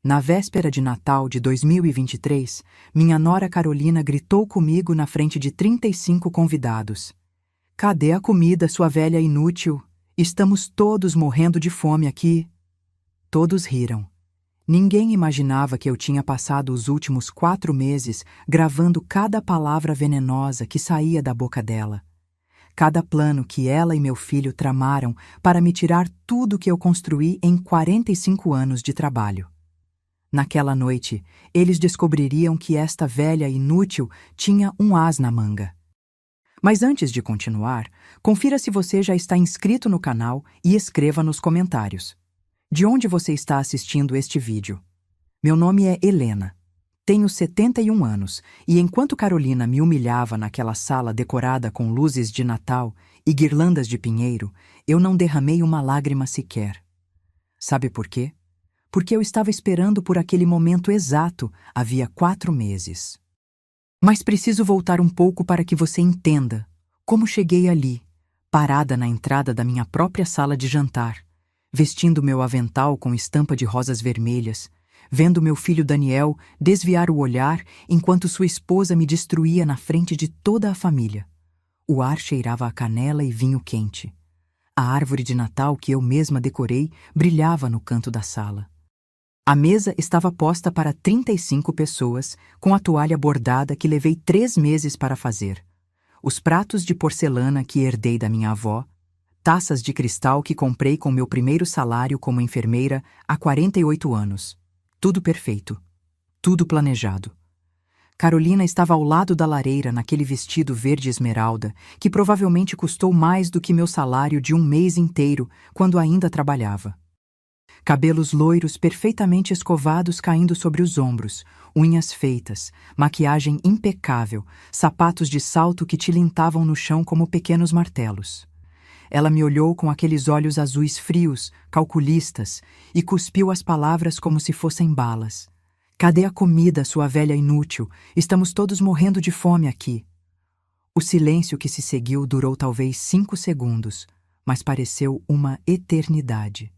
Na véspera de Natal de 2023, minha nora Carolina gritou comigo na frente de 35 convidados. Cadê a comida, sua velha inútil? Estamos todos morrendo de fome aqui. Todos riram. Ninguém imaginava que eu tinha passado os últimos 4 meses gravando cada palavra venenosa que saía da boca dela. Cada plano que ela e meu filho tramaram para me tirar tudo que eu construí em 45 anos de trabalho. Naquela noite, eles descobririam que esta velha inútil tinha um as na manga. Mas antes de continuar, confira se você já está inscrito no canal e escreva nos comentários. De onde você está assistindo este vídeo? Meu nome é Helena. Tenho 71 anos e enquanto Carolina me humilhava naquela sala decorada com luzes de Natal e guirlandas de pinheiro, eu não derramei uma lágrima sequer. Sabe por quê? Porque eu estava esperando por aquele momento exato havia 4 meses. Mas preciso voltar um pouco para que você entenda como cheguei ali, parada na entrada da minha própria sala de jantar, vestindo meu avental com estampa de rosas vermelhas, vendo meu filho Daniel desviar o olhar enquanto sua esposa me destruía na frente de toda a família. O ar cheirava a canela e vinho quente. A árvore de Natal que eu mesma decorei brilhava no canto da sala. A mesa estava posta para 35 pessoas, com a toalha bordada que levei 3 meses para fazer. Os pratos de porcelana que herdei da minha avó, taças de cristal que comprei com meu primeiro salário como enfermeira há 48 anos. Tudo perfeito. Tudo planejado. Carolina estava ao lado da lareira naquele vestido verde esmeralda, que provavelmente custou mais do que meu salário de um mês inteiro, quando ainda trabalhava. Cabelos loiros perfeitamente escovados caindo sobre os ombros, unhas feitas, maquiagem impecável, sapatos de salto que tilintavam no chão como pequenos martelos. Ela me olhou com aqueles olhos azuis frios, calculistas, e cuspiu as palavras como se fossem balas. Cadê a comida, sua velha inútil? Estamos todos morrendo de fome aqui. O silêncio que se seguiu durou talvez 5 segundos, mas pareceu uma eternidade.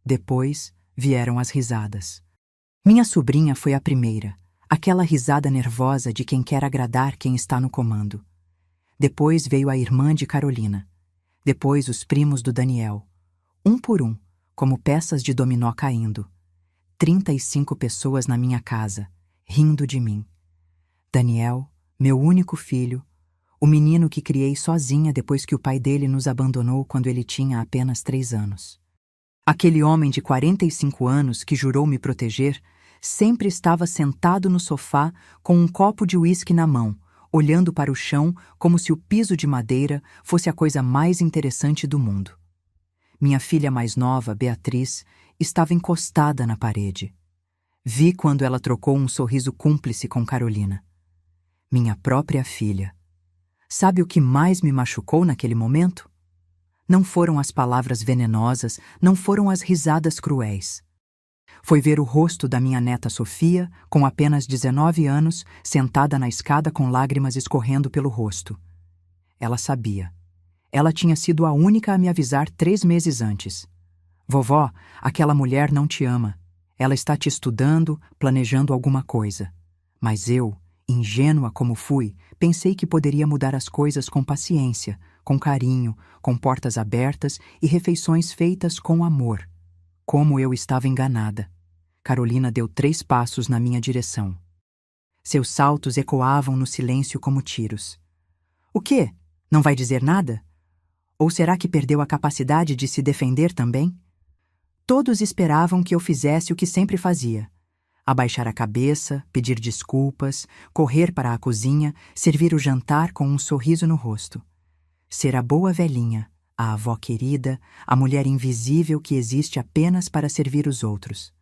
Depois vieram as risadas. Minha sobrinha foi a primeira, aquela risada nervosa de quem quer agradar quem está no comando. Depois veio a irmã de Carolina. Depois os primos do Daniel. Um por um, como peças de dominó caindo. 35 pessoas na minha casa, rindo de mim. Daniel, meu único filho, o menino que criei sozinha depois que o pai dele nos abandonou quando ele tinha apenas 3 anos. Aquele homem de 45 anos que jurou me proteger sempre estava sentado no sofá com um copo de uísque na mão, olhando para o chão como se o piso de madeira fosse a coisa mais interessante do mundo. Minha filha mais nova, Beatriz, estava encostada na parede. Vi quando ela trocou um sorriso cúmplice com Carolina. Minha própria filha. Sabe o que mais me machucou naquele momento? Não foram as palavras venenosas, não foram as risadas cruéis. Foi ver o rosto da minha neta Sofia, com apenas 19 anos, sentada na escada com lágrimas escorrendo pelo rosto. Ela sabia. Ela tinha sido a única a me avisar 3 meses antes. Vovó, aquela mulher não te ama. Ela está te estudando, planejando alguma coisa. Mas eu, ingênua como fui, pensei que poderia mudar as coisas com paciência, com carinho, com portas abertas e refeições feitas com amor. Como eu estava enganada. Carolina deu 3 passos na minha direção. Seus saltos ecoavam no silêncio como tiros. O quê? Não vai dizer nada? Ou será que perdeu a capacidade de se defender também? Todos esperavam que eu fizesse o que sempre fazia. Abaixar a cabeça, pedir desculpas, correr para a cozinha, servir o jantar com um sorriso no rosto. Ser a boa velhinha, a avó querida, a mulher invisível que existe apenas para servir os outros.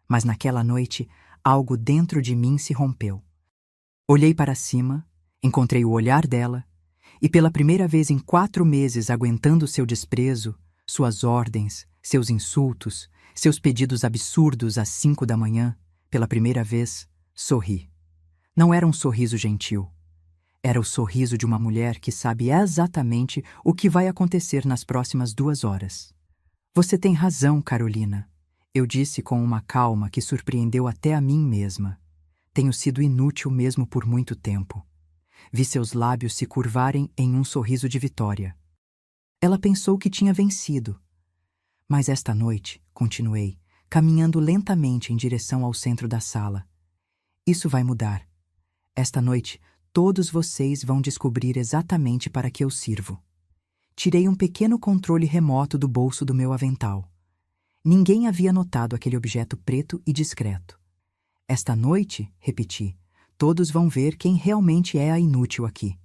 Mas naquela noite, algo dentro de mim se rompeu. Olhei para cima, encontrei o olhar dela, e pela primeira vez em 4 meses aguentando seu desprezo, suas ordens, seus insultos, seus pedidos absurdos às 5 da manhã, pela primeira vez, sorri. Não era um sorriso gentil. Era o sorriso de uma mulher que sabe exatamente o que vai acontecer nas próximas 2 horas. Você tem razão, Carolina. Eu disse com uma calma que surpreendeu até a mim mesma. Tenho sido inútil mesmo por muito tempo. Vi seus lábios se curvarem em um sorriso de vitória. Ela pensou que tinha vencido. Mas esta noite, continuei, caminhando lentamente em direção ao centro da sala. Isso vai mudar. Esta noite, todos vocês vão descobrir exatamente para que eu sirvo. Tirei um pequeno controle remoto do bolso do meu avental. Ninguém havia notado aquele objeto preto e discreto. Esta noite, repeti, todos vão ver quem realmente é a inútil aqui.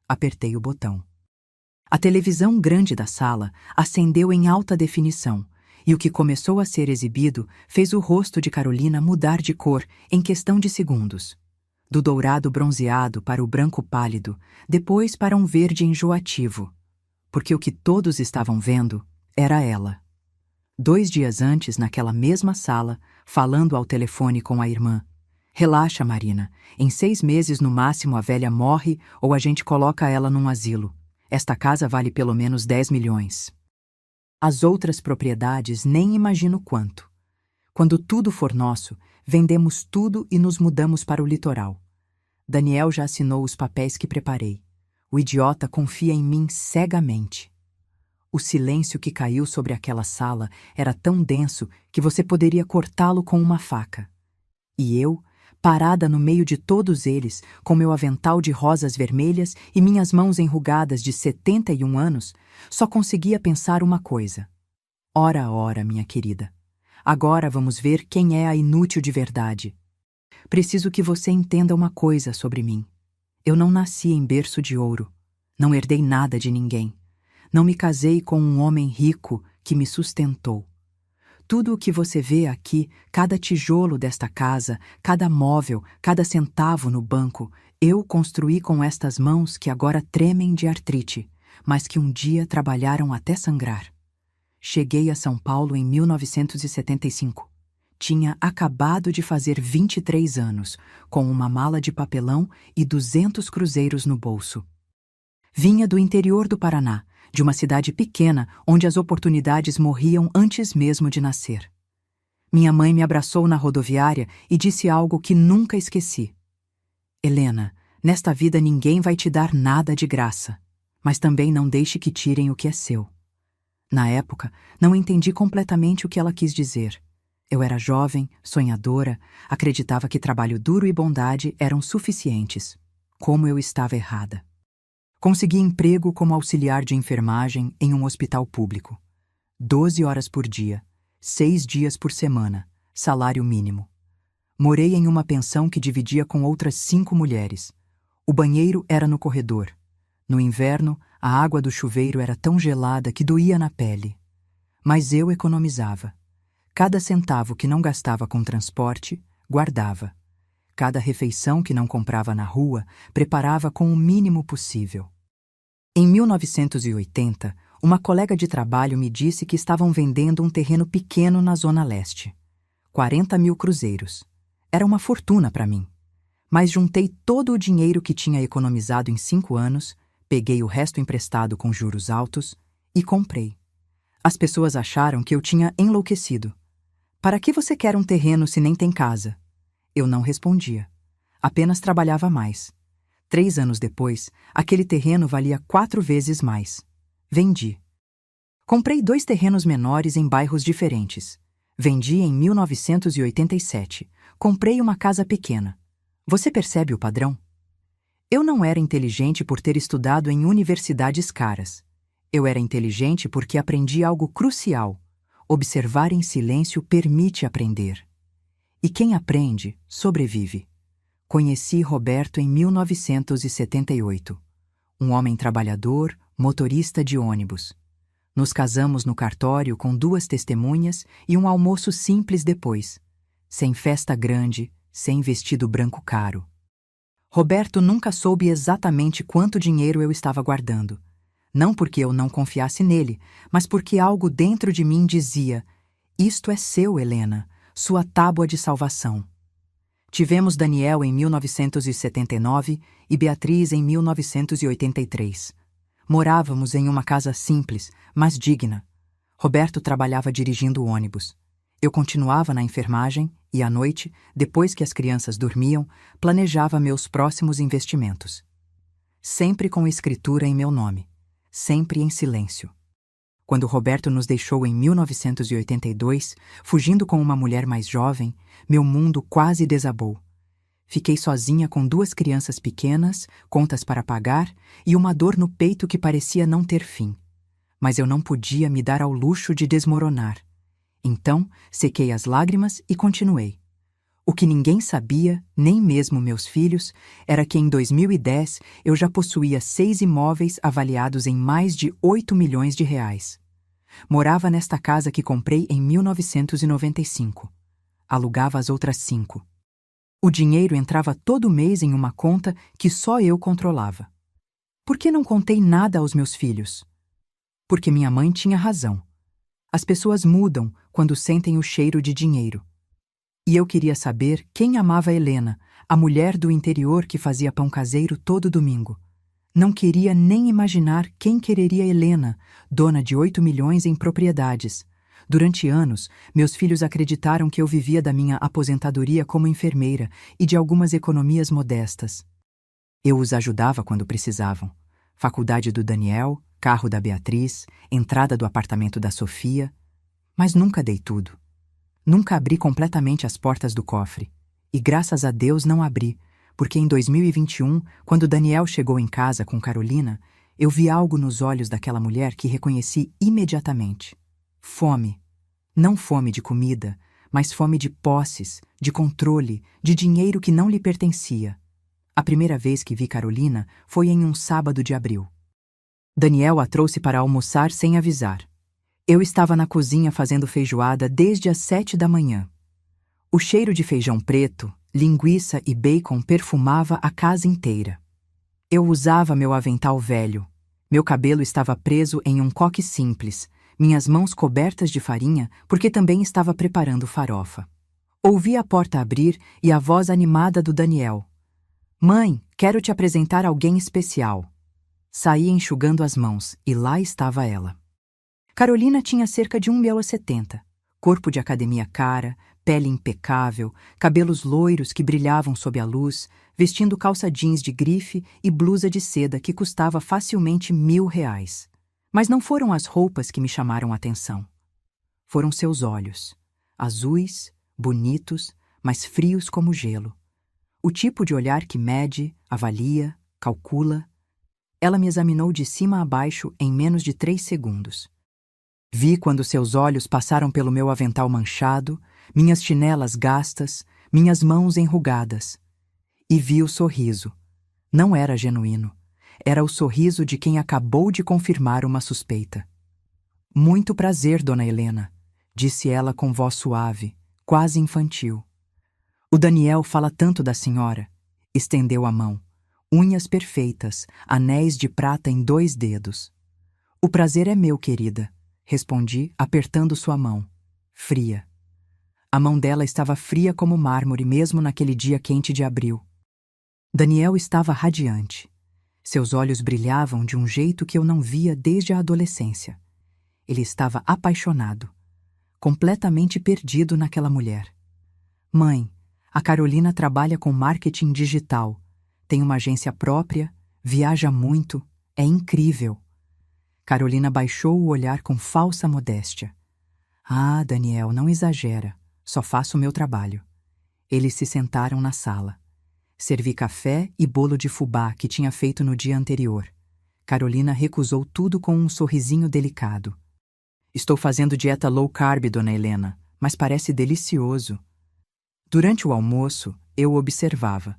Apertei o botão. A televisão grande da sala acendeu em alta definição, e o que começou a ser exibido fez o rosto de Carolina mudar de cor em questão de segundos. Do dourado bronzeado para o branco pálido, depois para um verde enjoativo. Porque o que todos estavam vendo era ela. 2 dias antes, naquela mesma sala, falando ao telefone com a irmã. Relaxa, Marina. Em 6 meses no máximo a velha morre ou a gente coloca ela num asilo. Esta casa vale pelo menos 10 milhões. As outras propriedades nem imagino quanto. Quando tudo for nosso, vendemos tudo e nos mudamos para o litoral. Daniel já assinou os papéis que preparei. O idiota confia em mim cegamente. O silêncio que caiu sobre aquela sala era tão denso que você poderia cortá-lo com uma faca. E eu, parada no meio de todos eles, com meu avental de rosas vermelhas e minhas mãos enrugadas de 71 anos, só conseguia pensar uma coisa. Ora, ora, minha querida. Agora vamos ver quem é a inútil de verdade. Preciso que você entenda uma coisa sobre mim. Eu não nasci em berço de ouro. Não herdei nada de ninguém. Não me casei com um homem rico que me sustentou. Tudo o que você vê aqui, cada tijolo desta casa, cada móvel, cada centavo no banco, eu construí com estas mãos que agora tremem de artrite, mas que um dia trabalharam até sangrar. Cheguei a São Paulo em 1975. Tinha acabado de fazer 23 anos, com uma mala de papelão e 200 cruzeiros no bolso. Vinha do interior do Paraná, de uma cidade pequena onde as oportunidades morriam antes mesmo de nascer. Minha mãe me abraçou na rodoviária e disse algo que nunca esqueci. Helena, nesta vida ninguém vai te dar nada de graça, mas também não deixe que tirem o que é seu. Na época, não entendi completamente o que ela quis dizer. Eu era jovem, sonhadora, acreditava que trabalho duro e bondade eram suficientes. Como eu estava errada. Consegui emprego como auxiliar de enfermagem em um hospital público. 12 horas por dia, 6 dias por semana, salário mínimo. Morei em uma pensão que dividia com outras 5 mulheres. O banheiro era no corredor. No inverno, a água do chuveiro era tão gelada que doía na pele. Mas eu economizava. Cada centavo que não gastava com transporte, guardava. Cada refeição que não comprava na rua, preparava com o mínimo possível. Em 1980, uma colega de trabalho me disse que estavam vendendo um terreno pequeno na Zona Leste. 40 mil cruzeiros. Era uma fortuna para mim. Mas juntei todo o dinheiro que tinha economizado em 5 anos, peguei o resto emprestado com juros altos e comprei. As pessoas acharam que eu tinha enlouquecido. Para que você quer um terreno se nem tem casa? Eu não respondia. Apenas trabalhava mais. 3 anos depois, aquele terreno valia 4 vezes mais. Vendi. Comprei 2 terrenos menores em bairros diferentes. Vendi em 1987. Comprei uma casa pequena. Você percebe o padrão? Eu não era inteligente por ter estudado em universidades caras. Eu era inteligente porque aprendi algo crucial. Observar em silêncio permite aprender. E quem aprende, sobrevive. Conheci Roberto em 1978. Um homem trabalhador, motorista de ônibus. Nos casamos no cartório com 2 testemunhas e um almoço simples depois. Sem festa grande, sem vestido branco caro. Roberto nunca soube exatamente quanto dinheiro eu estava guardando. Não porque eu não confiasse nele, mas porque algo dentro de mim dizia: isto é seu, Helena, sua tábua de salvação. Tivemos Daniel em 1979 e Beatriz em 1983. Morávamos em uma casa simples, mas digna. Roberto trabalhava dirigindo ônibus. Eu continuava na enfermagem e, à noite, depois que as crianças dormiam, planejava meus próximos investimentos. Sempre com escritura em meu nome, sempre em silêncio. Quando Roberto nos deixou em 1982, fugindo com uma mulher mais jovem, meu mundo quase desabou. Fiquei sozinha com 2 crianças pequenas, contas para pagar e uma dor no peito que parecia não ter fim. Mas eu não podia me dar ao luxo de desmoronar. Então, sequei as lágrimas e continuei. O que ninguém sabia, nem mesmo meus filhos, era que em 2010 eu já possuía 6 imóveis avaliados em mais de 8 milhões de reais. Morava nesta casa que comprei em 1995. Alugava as outras 5. O dinheiro entrava todo mês em uma conta que só eu controlava. Por que não contei nada aos meus filhos? Porque minha mãe tinha razão. As pessoas mudam quando sentem o cheiro de dinheiro. E eu queria saber quem amava Helena, a mulher do interior que fazia pão caseiro todo domingo. Não queria nem imaginar quem quereria Helena, dona de 8 milhões em propriedades. Durante anos, meus filhos acreditaram que eu vivia da minha aposentadoria como enfermeira e de algumas economias modestas. Eu os ajudava quando precisavam. Faculdade do Daniel, carro da Beatriz, entrada do apartamento da Sofia. Mas nunca dei tudo. Nunca abri completamente as portas do cofre. E graças a Deus não abri, porque em 2021, quando Daniel chegou em casa com Carolina, eu vi algo nos olhos daquela mulher que reconheci imediatamente. Fome. Não fome de comida, mas fome de posses, de controle, de dinheiro que não lhe pertencia. A primeira vez que vi Carolina foi em um sábado de abril. Daniel a trouxe para almoçar sem avisar. Eu estava na cozinha fazendo feijoada desde as 7 da manhã. O cheiro de feijão preto, linguiça e bacon perfumava a casa inteira. Eu usava meu avental velho. Meu cabelo estava preso em um coque simples, minhas mãos cobertas de farinha, porque também estava preparando farofa. Ouvi a porta abrir e a voz animada do Daniel. "Mãe, quero te apresentar alguém especial." Saí enxugando as mãos e lá estava ela. Carolina tinha cerca de 1,70 m, corpo de academia cara, pele impecável, cabelos loiros que brilhavam sob a luz, vestindo calça jeans de grife e blusa de seda que custava facilmente R$ 1.000. Mas não foram as roupas que me chamaram a atenção. Foram seus olhos, azuis, bonitos, mas frios como gelo. O tipo de olhar que mede, avalia, calcula. Ela me examinou de cima a baixo em menos de 3 segundos. Vi quando seus olhos passaram pelo meu avental manchado, minhas chinelas gastas, minhas mãos enrugadas. E vi o sorriso. Não era genuíno. Era o sorriso de quem acabou de confirmar uma suspeita. "Muito prazer, dona Helena", disse ela com voz suave, quase infantil. "O Daniel fala tanto da senhora." Estendeu a mão. Unhas perfeitas, anéis de prata em 2 dedos. "O prazer é meu, querida", respondi, apertando sua mão. Fria. A mão dela estava fria como mármore mesmo naquele dia quente de abril. Daniel estava radiante. Seus olhos brilhavam de um jeito que eu não via desde a adolescência. Ele estava apaixonado, completamente perdido naquela mulher. "Mãe, a Carolina trabalha com marketing digital, tem uma agência própria, viaja muito, é incrível." Carolina baixou o olhar com falsa modéstia. "Ah, Daniel, não exagera, só faço o meu trabalho." Eles se sentaram na sala. Servi café e bolo de fubá que tinha feito no dia anterior. Carolina recusou tudo com um sorrisinho delicado. "Estou fazendo dieta low carb, dona Helena, mas parece delicioso." Durante o almoço, eu observava.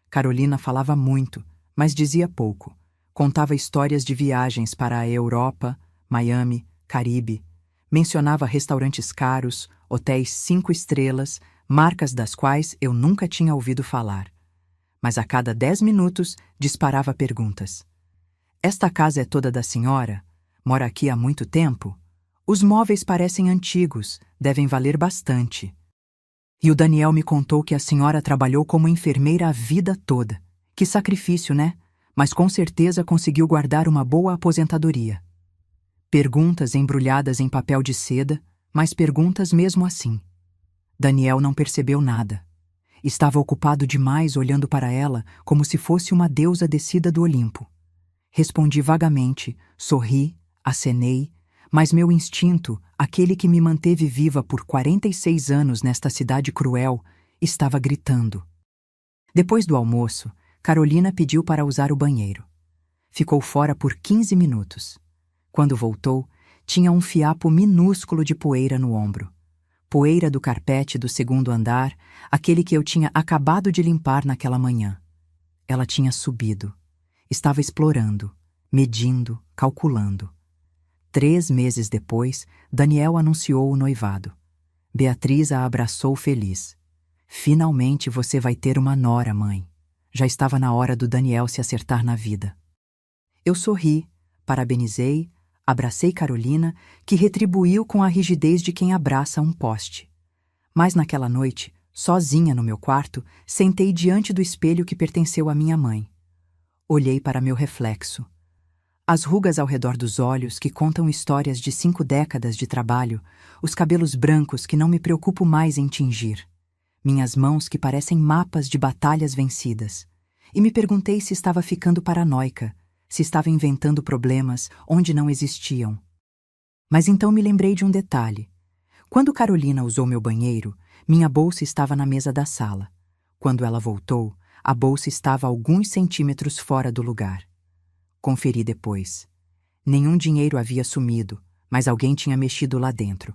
Carolina falava muito, mas dizia pouco. Contava histórias de viagens para a Europa, Miami, Caribe. Mencionava restaurantes caros, hotéis 5 estrelas, marcas das quais eu nunca tinha ouvido falar. Mas a cada 10 minutos disparava perguntas. "Esta casa é toda da senhora? Mora aqui há muito tempo? Os móveis parecem antigos, devem valer bastante." E o Daniel me contou que a senhora trabalhou como enfermeira a vida toda. Que sacrifício, né? Mas com certeza conseguiu guardar uma boa aposentadoria. Perguntas embrulhadas em papel de seda, mas perguntas mesmo assim. Daniel não percebeu nada. Estava ocupado demais olhando para ela como se fosse uma deusa descida do Olimpo. Respondi vagamente, sorri, acenei, mas meu instinto, aquele que me manteve viva por 46 anos nesta cidade cruel, estava gritando. Depois do almoço, Carolina pediu para usar o banheiro. Ficou fora por 15 minutos. Quando voltou, tinha um fiapo minúsculo de poeira no ombro. Poeira do carpete do segundo andar, aquele que eu tinha acabado de limpar naquela manhã. Ela tinha subido. Estava explorando, medindo, calculando. 3 meses depois, Daniel anunciou o noivado. Beatriz a abraçou feliz. Finalmente você vai ter uma nora, mãe. Já estava na hora do Daniel se acertar na vida. Eu sorri, parabenizei, abracei Carolina, que retribuiu com a rigidez de quem abraça um poste. Mas naquela noite, sozinha no meu quarto, sentei diante do espelho que pertenceu à minha mãe. Olhei para meu reflexo. As rugas ao redor dos olhos que contam histórias de 5 décadas de trabalho, os cabelos brancos que não me preocupo mais em tingir, minhas mãos que parecem mapas de batalhas vencidas. E me perguntei se estava ficando paranoica, se estava inventando problemas onde não existiam. Mas então me lembrei de um detalhe. Quando Carolina usou meu banheiro, minha bolsa estava na mesa da sala. Quando ela voltou, a bolsa estava alguns centímetros fora do lugar. Conferi depois. Nenhum dinheiro havia sumido, mas alguém tinha mexido lá dentro.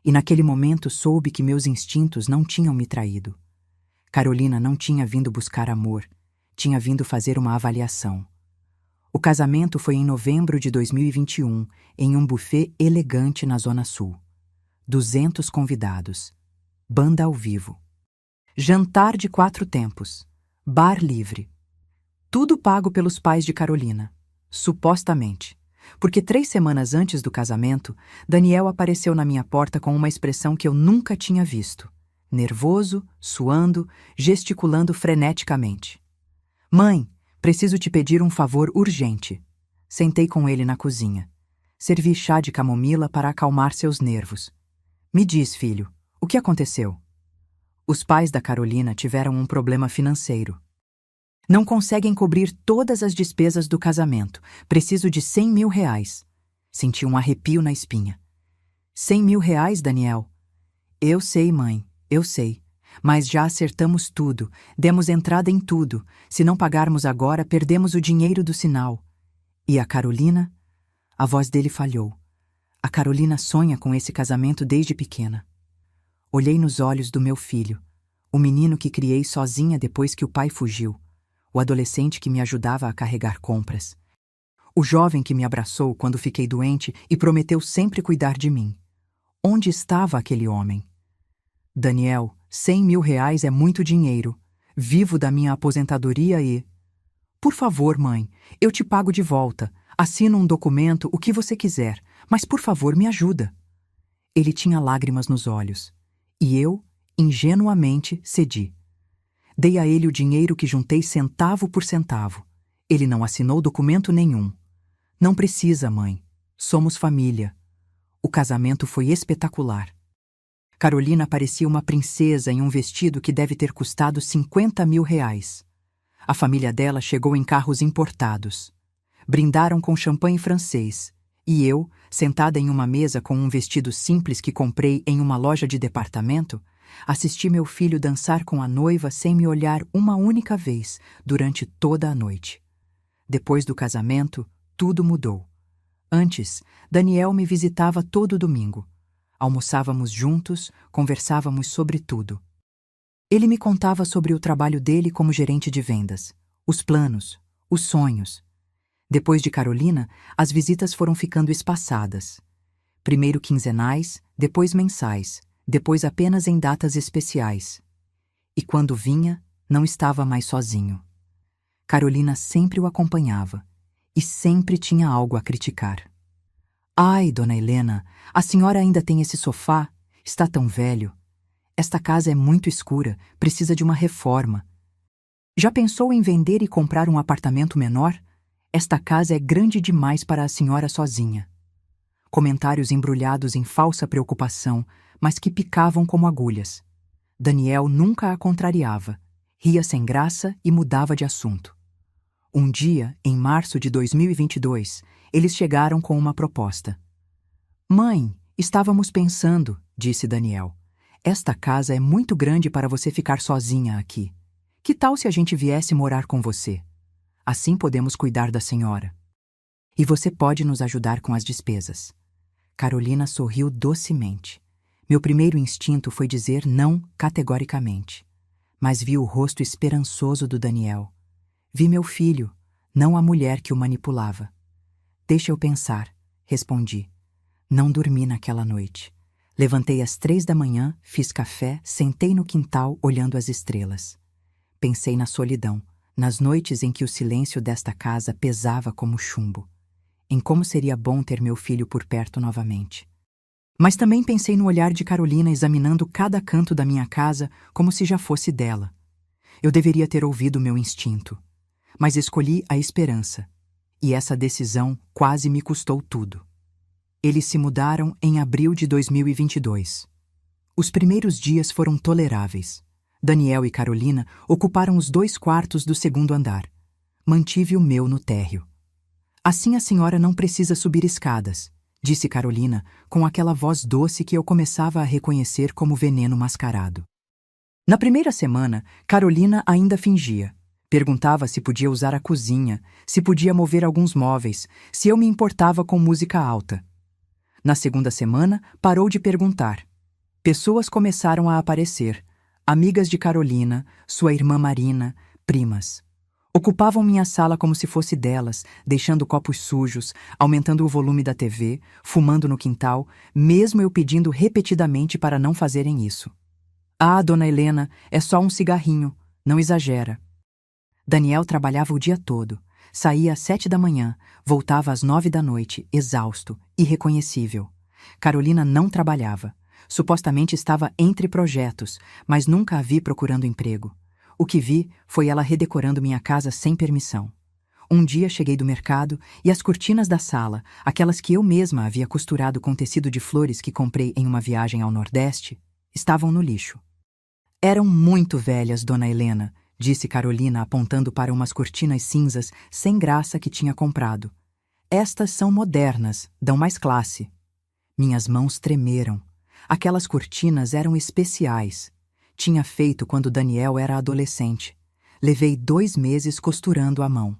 E naquele momento soube que meus instintos não tinham me traído. Carolina não tinha vindo buscar amor, tinha vindo fazer uma avaliação. O casamento foi em novembro de 2021, em um buffet elegante na Zona Sul. 200 convidados. Banda ao vivo. Jantar de 4 tempos. Bar livre. Tudo pago pelos pais de Carolina. Supostamente. Porque 3 semanas antes do casamento, Daniel apareceu na minha porta com uma expressão que eu nunca tinha visto. Nervoso, suando, gesticulando freneticamente. Mãe, preciso te pedir um favor urgente. Sentei com ele na cozinha. Servi chá de camomila para acalmar seus nervos. Me diz, filho, o que aconteceu? Os pais da Carolina tiveram um problema financeiro. Não conseguem cobrir todas as despesas do casamento. Preciso de 100 mil reais. Senti um arrepio na espinha. 100 mil reais, Daniel? Eu sei, mãe, eu sei. Mas já acertamos tudo, demos entrada em tudo. Se não pagarmos agora, perdemos o dinheiro do sinal. E a Carolina? A voz dele falhou. A Carolina sonha com esse casamento desde pequena. Olhei nos olhos do meu filho, o menino que criei sozinha depois que o pai fugiu, o adolescente que me ajudava a carregar compras, o jovem que me abraçou quando fiquei doente e prometeu sempre cuidar de mim. Onde estava aquele homem? Daniel, 100 mil reais é muito dinheiro. Vivo da minha aposentadoria e... Por favor, mãe, eu te pago de volta. Assino um documento, o que você quiser, mas por favor me ajuda. Ele tinha lágrimas nos olhos. E eu, ingenuamente, cedi. Dei a ele o dinheiro que juntei centavo por centavo. Ele não assinou documento nenhum. Não precisa, mãe. Somos família. O casamento foi espetacular. Carolina parecia uma princesa em um vestido que deve ter custado 50 mil reais. A família dela chegou em carros importados. Brindaram com champanhe francês. E eu, sentada em uma mesa com um vestido simples que comprei em uma loja de departamento, assisti meu filho dançar com a noiva sem me olhar uma única vez durante toda a noite. Depois do casamento, tudo mudou. Antes, Daniel me visitava todo domingo. Almoçávamos juntos, conversávamos sobre tudo. Ele me contava sobre o trabalho dele como gerente de vendas, os planos, os sonhos. Depois de Carolina, as visitas foram ficando espaçadas. Primeiro quinzenais, depois mensais, depois apenas em datas especiais. E quando vinha, não estava mais sozinho. Carolina sempre o acompanhava e sempre tinha algo a criticar. Ai, dona Helena, a senhora ainda tem esse sofá? Está tão velho. Esta casa é muito escura, precisa de uma reforma. Já pensou em vender e comprar um apartamento menor? Esta casa é grande demais para a senhora sozinha. comentários embrulhados em falsa preocupação, mas que picavam como agulhas. Daniel nunca a contrariava, ria sem graça e mudava de assunto. Um dia, em março de 2022, eles chegaram com uma proposta. Mãe, estávamos pensando, disse Daniel. Esta casa é muito grande para você ficar sozinha aqui. Que tal se a gente viesse morar com você? Assim podemos cuidar da senhora. E você pode nos ajudar com as despesas. Carolina sorriu docemente. Meu primeiro instinto foi dizer não categoricamente. Mas vi o rosto esperançoso do Daniel. Vi meu filho, não a mulher que o manipulava. Deixa eu pensar, respondi. Não dormi naquela noite. Levantei às 3 da manhã, fiz café, sentei no quintal olhando as estrelas. Pensei na solidão, nas noites em que o silêncio desta casa pesava como chumbo. Em como seria bom ter meu filho por perto novamente. Mas também pensei no olhar de Carolina examinando cada canto da minha casa como se já fosse dela. Eu deveria ter ouvido meu instinto. Mas escolhi a esperança. E essa decisão quase me custou tudo. Eles se mudaram em abril de 2022. Os primeiros dias foram toleráveis. Daniel e Carolina ocuparam os 2 quartos do segundo andar. Mantive o meu no térreo. Assim a senhora não precisa subir escadas, disse Carolina com aquela voz doce que eu começava a reconhecer como veneno mascarado. Na primeira semana, Carolina ainda fingia. Perguntava se podia usar a cozinha, se podia mover alguns móveis, se eu me importava com música alta. Na segunda semana, parou de perguntar. Pessoas começaram a aparecer. Amigas de Carolina, sua irmã Marina, primas. Ocupavam minha sala como se fosse delas, deixando copos sujos, aumentando o volume da TV, fumando no quintal, mesmo eu pedindo repetidamente para não fazerem isso. Ah, dona Helena, é só um cigarrinho, não exagera. Daniel trabalhava o dia todo. Saía às 7 da manhã, voltava às 9 da noite, exausto, irreconhecível. Carolina não trabalhava. Supostamente estava entre projetos, mas nunca a vi procurando emprego. O que vi foi ela redecorando minha casa sem permissão. Um dia cheguei do mercado e as cortinas da sala, aquelas que eu mesma havia costurado com tecido de flores que comprei em uma viagem ao Nordeste, estavam no lixo. Eram muito velhas, dona Helena, disse Carolina apontando para umas cortinas cinzas sem graça que tinha comprado. Estas são modernas, dão mais classe. Minhas mãos tremeram. Aquelas cortinas eram especiais. Tinha feito quando Daniel era adolescente. Levei 2 meses costurando à mão.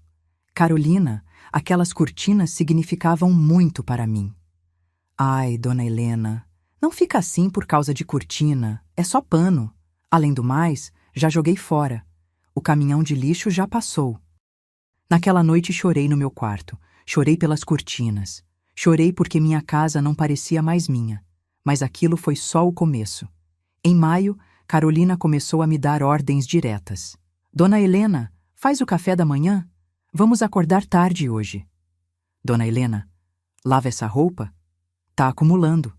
Carolina, aquelas cortinas significavam muito para mim. Ai, dona Helena, não fica assim por causa de cortina, é só pano. Além do mais, já joguei fora. O caminhão de lixo já passou. Naquela noite chorei no meu quarto. Chorei pelas cortinas. Chorei porque minha casa não parecia mais minha. Mas aquilo foi só o começo. Em maio, Carolina começou a me dar ordens diretas. Dona Helena, faz o café da manhã? Vamos acordar tarde hoje. Dona Helena, lava essa roupa? Tá acumulando.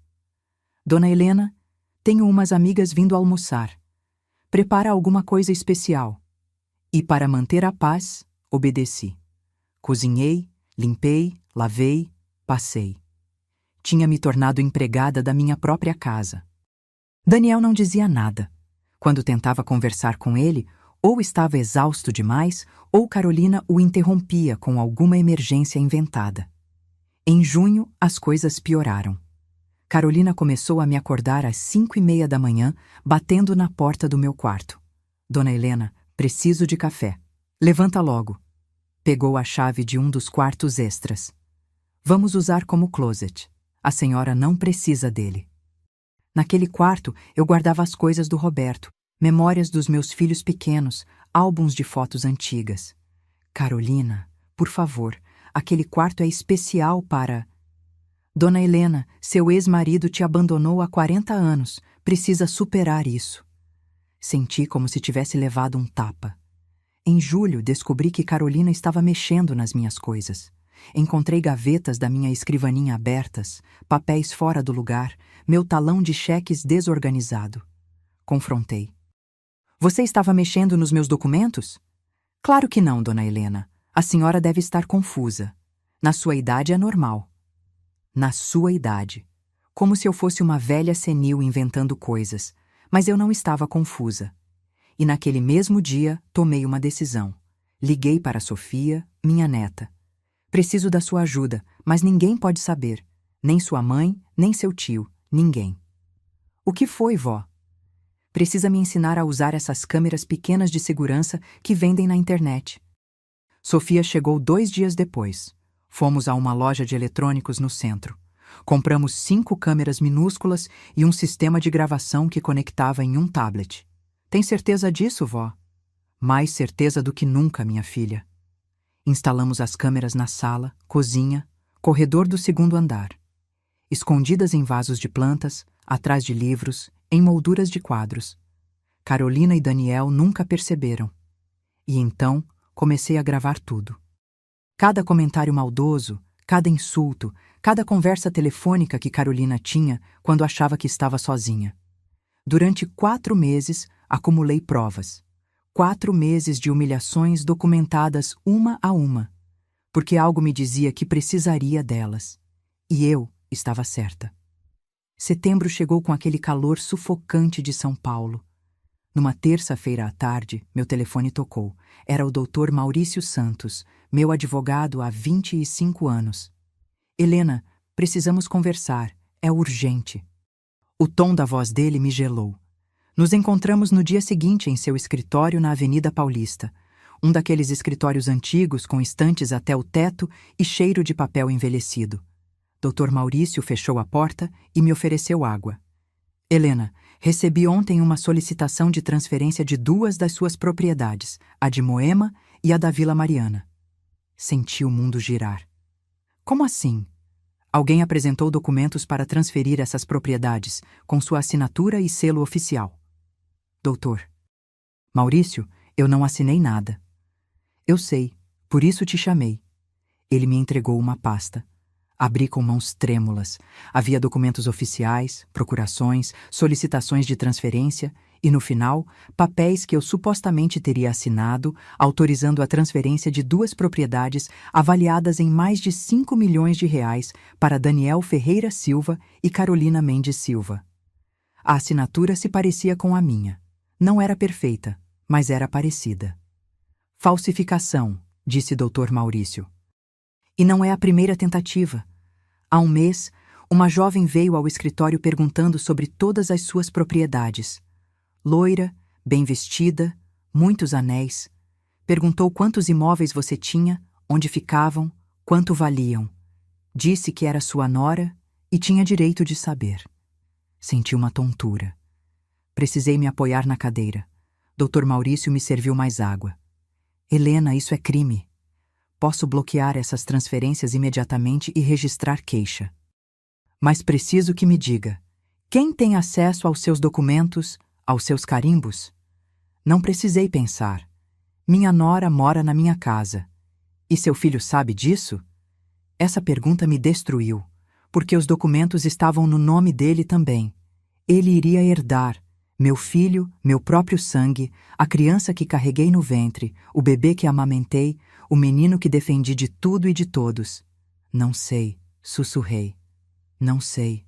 Dona Helena, tenho umas amigas vindo almoçar. Prepara alguma coisa especial. E para manter a paz, obedeci. Cozinhei, limpei, lavei, passei. Tinha me tornado empregada da minha própria casa. Daniel não dizia nada. Quando tentava conversar com ele, ou estava exausto demais, ou Carolina o interrompia com alguma emergência inventada. Em junho, as coisas pioraram. Carolina começou a me acordar às 5:30 da manhã, batendo na porta do meu quarto. Dona Helena, preciso de café. Levanta logo. Pegou a chave de um dos quartos extras. Vamos usar como closet. A senhora não precisa dele. Naquele quarto, eu guardava as coisas do Roberto, memórias dos meus filhos pequenos, álbuns de fotos antigas. Carolina, por favor, aquele quarto é especial para... Dona Helena, seu ex-marido te abandonou há 40 anos. Precisa superar isso. Senti como se tivesse levado um tapa. Em julho, descobri que Carolina estava mexendo nas minhas coisas. Encontrei gavetas da minha escrivaninha abertas, papéis fora do lugar, meu talão de cheques desorganizado. Confrontei. Você estava mexendo nos meus documentos? Claro que não, dona Helena. A senhora deve estar confusa. Na sua idade é normal. Na sua idade. Como se eu fosse uma velha senil inventando coisas, mas eu não estava confusa. E naquele mesmo dia, tomei uma decisão. Liguei para Sofia, minha neta. Preciso da sua ajuda, mas ninguém pode saber. Nem sua mãe, nem seu tio, ninguém. O que foi, vó? Precisa me ensinar a usar essas câmeras pequenas de segurança que vendem na internet. Sofia chegou 2 dias depois. Fomos a uma loja de eletrônicos no centro. Compramos 5 câmeras minúsculas e um sistema de gravação que conectava em um tablet. Tem certeza disso, vó? Mais certeza do que nunca, minha filha. Instalamos as câmeras na sala, cozinha, corredor do 2º andar. Escondidas em vasos de plantas, atrás de livros, em molduras de quadros. Carolina e Daniel nunca perceberam. E então comecei a gravar tudo. Cada comentário maldoso, cada insulto, cada conversa telefônica que Carolina tinha quando achava que estava sozinha. Durante 4 meses, acumulei provas. 4 meses de humilhações documentadas uma a uma, porque algo me dizia que precisaria delas. E eu estava certa. Setembro chegou com aquele calor sufocante de São Paulo. Numa terça-feira à tarde, meu telefone tocou. Era o Dr. Maurício Santos, meu advogado há 25 anos. Helena, precisamos conversar. É urgente. O tom da voz dele me gelou. Nos encontramos no dia seguinte em seu escritório na Avenida Paulista. Um daqueles escritórios antigos com estantes até o teto e cheiro de papel envelhecido. Dr. Maurício fechou a porta e me ofereceu água. Helena, recebi ontem uma solicitação de transferência de 2 das suas propriedades, a de Moema e a da Vila Mariana. Senti o mundo girar. Como assim? Alguém apresentou documentos para transferir essas propriedades, com sua assinatura e selo oficial. Doutor. Maurício, eu não assinei nada. Eu sei, por isso te chamei. Ele me entregou uma pasta. Abri com mãos trêmulas. Havia documentos oficiais, procurações, solicitações de transferência e, no final, papéis que eu supostamente teria assinado, autorizando a transferência de 2 propriedades avaliadas em mais de 5 milhões de reais para Daniel Ferreira Silva e Carolina Mendes Silva. A assinatura se parecia com a minha. Não era perfeita, mas era parecida. Falsificação, disse Dr. Maurício. E não é a primeira tentativa. Há um mês, uma jovem veio ao escritório perguntando sobre todas as suas propriedades. Loira, bem vestida, muitos anéis. Perguntou quantos imóveis você tinha, onde ficavam, quanto valiam. Disse que era sua nora e tinha direito de saber. Senti uma tontura. Precisei me apoiar na cadeira. Dr. Maurício me serviu mais água. Helena, isso é crime. Posso bloquear essas transferências imediatamente e registrar queixa. Mas preciso que me diga, quem tem acesso aos seus documentos, aos seus carimbos? Não precisei pensar. Minha nora mora na minha casa. E seu filho sabe disso? Essa pergunta me destruiu, porque os documentos estavam no nome dele também. Ele iria herdar. Meu filho, meu próprio sangue, a criança que carreguei no ventre, o bebê que amamentei, o menino que defendi de tudo e de todos. Não sei, sussurrei. Não sei.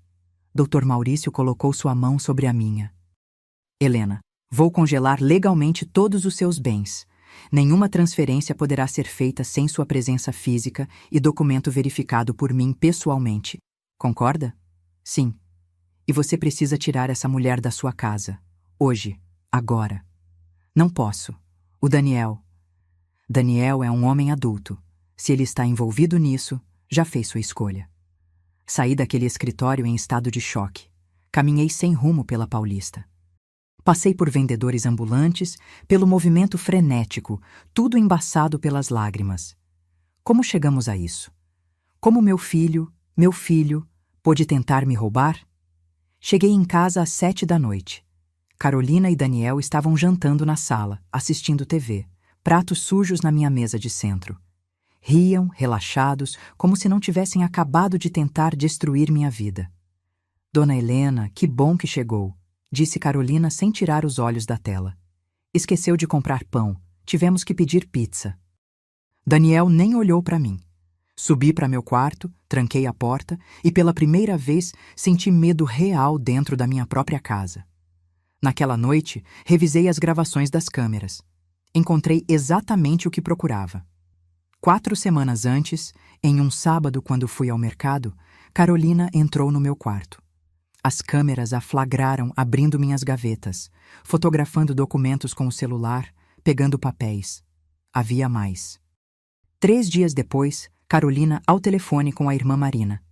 Dr. Maurício colocou sua mão sobre a minha. Helena, vou congelar legalmente todos os seus bens. Nenhuma transferência poderá ser feita sem sua presença física e documento verificado por mim pessoalmente. Concorda? Sim. E você precisa tirar essa mulher da sua casa. Hoje. Agora. Não posso. O Daniel. Daniel é um homem adulto. Se ele está envolvido nisso, já fez sua escolha. Saí daquele escritório em estado de choque. Caminhei sem rumo pela Paulista. Passei por vendedores ambulantes, pelo movimento frenético, tudo embaçado pelas lágrimas. Como chegamos a isso? Como meu filho, pôde tentar me roubar? Cheguei em casa às 7 da noite. Carolina e Daniel estavam jantando na sala, assistindo TV, pratos sujos na minha mesa de centro. Riam, relaxados, como se não tivessem acabado de tentar destruir minha vida. Dona Helena, que bom que chegou, disse Carolina sem tirar os olhos da tela. Esqueceu de comprar pão, tivemos que pedir pizza. Daniel nem olhou para mim. Subi para meu quarto, Tranquei a porta e pela primeira vez senti medo real dentro da minha própria casa. Naquela noite, revisei as gravações das câmeras. Encontrei exatamente o que procurava. 4 semanas antes, em um sábado quando fui ao mercado, Carolina entrou no meu quarto. As câmeras a flagraram abrindo minhas gavetas, fotografando documentos com o celular, pegando papéis. Havia mais. 3 dias depois, Carolina ao telefone com a irmã Marina.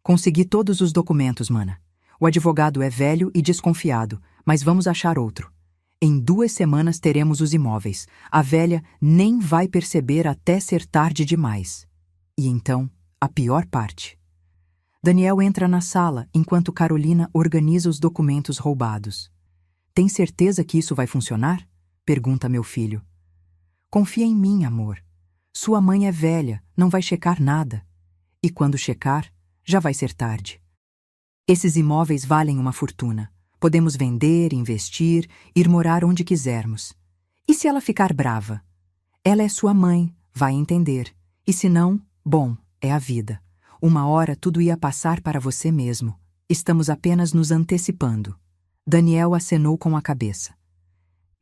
Consegui todos os documentos, mana. O advogado é velho e desconfiado, mas vamos achar outro. Em 2 semanas teremos os imóveis. A velha nem vai perceber até ser tarde demais. E então, a pior parte. Daniel entra na sala enquanto Carolina organiza os documentos roubados. Tem certeza que isso vai funcionar? Pergunta meu filho. Confia em mim, amor. Sua mãe é velha, não vai checar nada. E quando checar, já vai ser tarde. Esses imóveis valem uma fortuna. Podemos vender, investir, ir morar onde quisermos. E se ela ficar brava? Ela é sua mãe, vai entender. E se não, bom, é a vida. Uma hora tudo ia passar para você mesmo. Estamos apenas nos antecipando. Daniel acenou com a cabeça.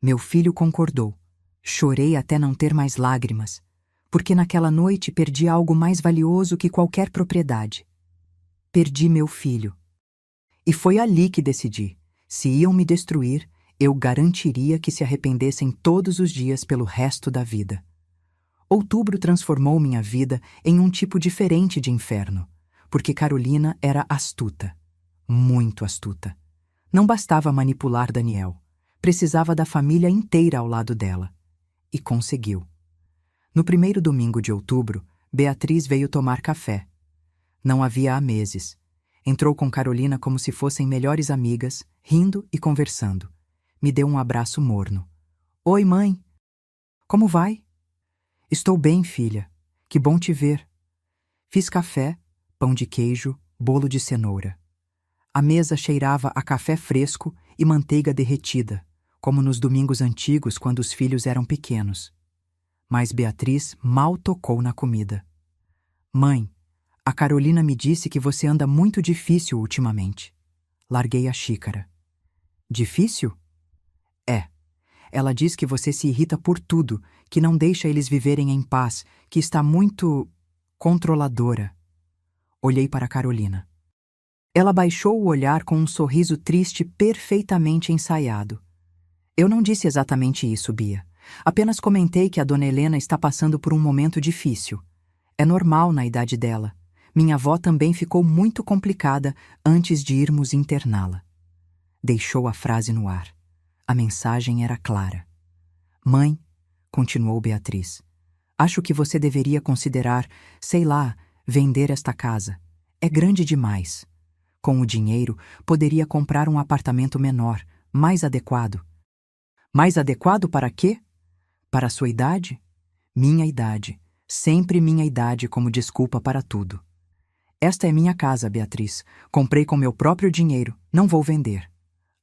Meu filho concordou. Chorei até não ter mais lágrimas, porque naquela noite perdi algo mais valioso que qualquer propriedade. Perdi meu filho. E foi ali que decidi. Se iam me destruir, eu garantiria que se arrependessem todos os dias pelo resto da vida. Outubro transformou minha vida em um tipo diferente de inferno, porque Carolina era astuta, muito astuta. Não bastava manipular Daniel, precisava da família inteira ao lado dela. E conseguiu. No primeiro domingo de outubro, Beatriz veio tomar café. Não havia há meses. Entrou com Carolina como se fossem melhores amigas, rindo e conversando. Me deu um abraço morno. Oi, mãe. Como vai? Estou bem, filha. Que bom te ver. Fiz café, pão de queijo, bolo de cenoura. A mesa cheirava a café fresco e manteiga derretida, como nos domingos antigos quando os filhos eram pequenos. Mas Beatriz mal tocou na comida. Mãe, a Carolina me disse que você anda muito difícil ultimamente. Larguei a xícara. Difícil? É. Ela diz que você se irrita por tudo, que não deixa eles viverem em paz, que está muito controladora. Olhei para Carolina. Ela baixou o olhar com um sorriso triste perfeitamente ensaiado. Eu não disse exatamente isso, Bia. Apenas comentei que a dona Helena está passando por um momento difícil. É normal na idade dela. Minha avó também ficou muito complicada antes de irmos interná-la. Deixou a frase no ar. A mensagem era clara. Mãe, continuou Beatriz, acho que você deveria considerar, sei lá, vender esta casa. É grande demais. Com o dinheiro, poderia comprar um apartamento menor, mais adequado. Mais adequado para quê? Para a sua idade? Minha idade. Sempre minha idade como desculpa para tudo. Esta é minha casa, Beatriz. Comprei com meu próprio dinheiro. Não vou vender.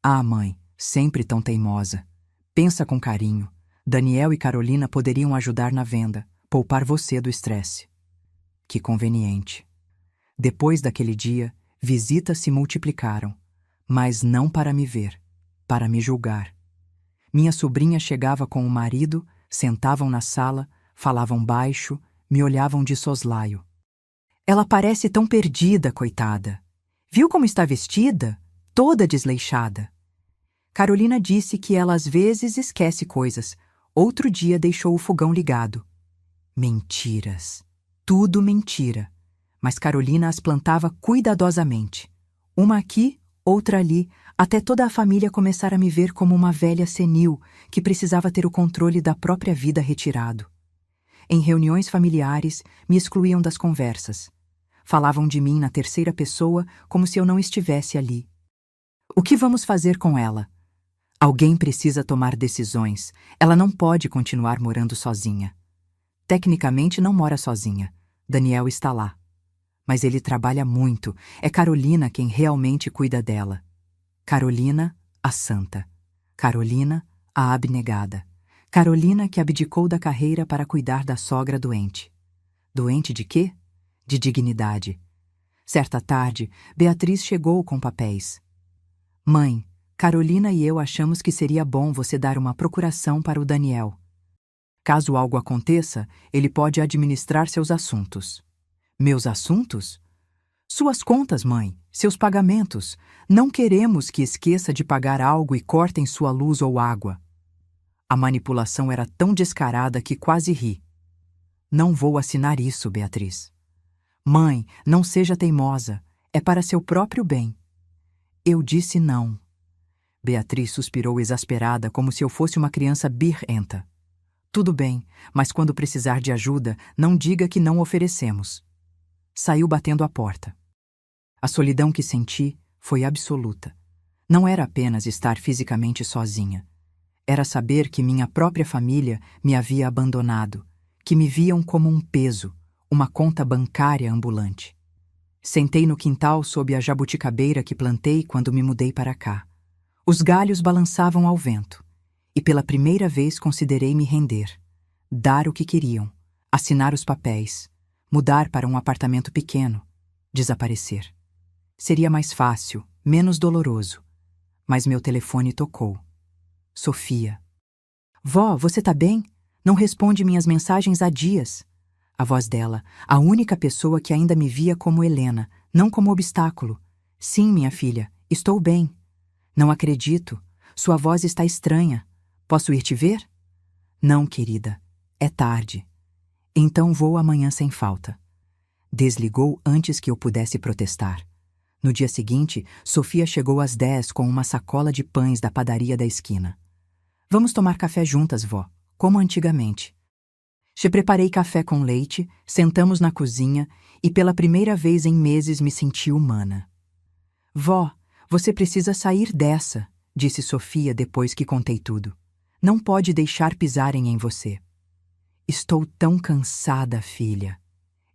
Ah, mãe, sempre tão teimosa. Pensa com carinho. Daniel e Carolina poderiam ajudar na venda, poupar você do estresse. Que conveniente. Depois daquele dia, visitas se multiplicaram, mas não para me ver, para me julgar. Minha sobrinha chegava com o marido, sentavam na sala, falavam baixo, me olhavam de soslaio. Ela parece tão perdida, coitada. Viu como está vestida? Toda desleixada. Carolina disse que ela às vezes esquece coisas. Outro dia deixou o fogão ligado. Mentiras. Tudo mentira. Mas Carolina as plantava cuidadosamente. Uma aqui, outra ali, até toda a família começar a me ver como uma velha senil que precisava ter o controle da própria vida retirado. Em reuniões familiares, me excluíam das conversas. Falavam de mim na terceira pessoa como se eu não estivesse ali. O que vamos fazer com ela? Alguém precisa tomar decisões. Ela não pode continuar morando sozinha. Tecnicamente não mora sozinha. Daniel está lá. Mas ele trabalha muito. É Carolina quem realmente cuida dela. Carolina, a santa. Carolina, a abnegada. Carolina que abdicou da carreira para cuidar da sogra doente. Doente de quê? De dignidade. Certa tarde, Beatriz chegou com papéis. Mãe, Carolina e eu achamos que seria bom você dar uma procuração para o Daniel. Caso algo aconteça, ele pode administrar seus assuntos. Meus assuntos? Suas contas, mãe, seus pagamentos. Não queremos que esqueça de pagar algo e cortem sua luz ou água. A manipulação era tão descarada que quase ri. Não vou assinar isso, Beatriz. Mãe, não seja teimosa. É para seu próprio bem. Eu disse não. Beatriz suspirou exasperada, como se eu fosse uma criança birrenta. Tudo bem, mas quando precisar de ajuda, não diga que não oferecemos. Saiu batendo a porta. A solidão que senti foi absoluta. Não era apenas estar fisicamente sozinha. Era saber que minha própria família me havia abandonado, que me viam como um peso, uma conta bancária ambulante. Sentei no quintal sob a jabuticabeira que plantei quando me mudei para cá. Os galhos balançavam ao vento, e pela primeira vez considerei me render, dar o que queriam, assinar os papéis, mudar para um apartamento pequeno, desaparecer. Seria mais fácil, menos doloroso, mas meu telefone tocou. Sofia. Vó, você tá bem? Não responde minhas mensagens há dias. A voz dela, a única pessoa que ainda me via como Helena, não como obstáculo. Sim, minha filha, estou bem. Não acredito. Sua voz está estranha. Posso ir te ver? Não, querida. É tarde. Então vou amanhã sem falta. Desligou antes que eu pudesse protestar. No dia seguinte, Sofia chegou às 10 com uma sacola de pães da padaria da esquina. Vamos tomar café juntas, vó, como antigamente. Preparei café com leite, sentamos na cozinha e pela primeira vez em meses me senti humana. Vó, você precisa sair dessa, disse Sofia depois que contei tudo. Não pode deixar pisarem em você. Estou tão cansada, filha.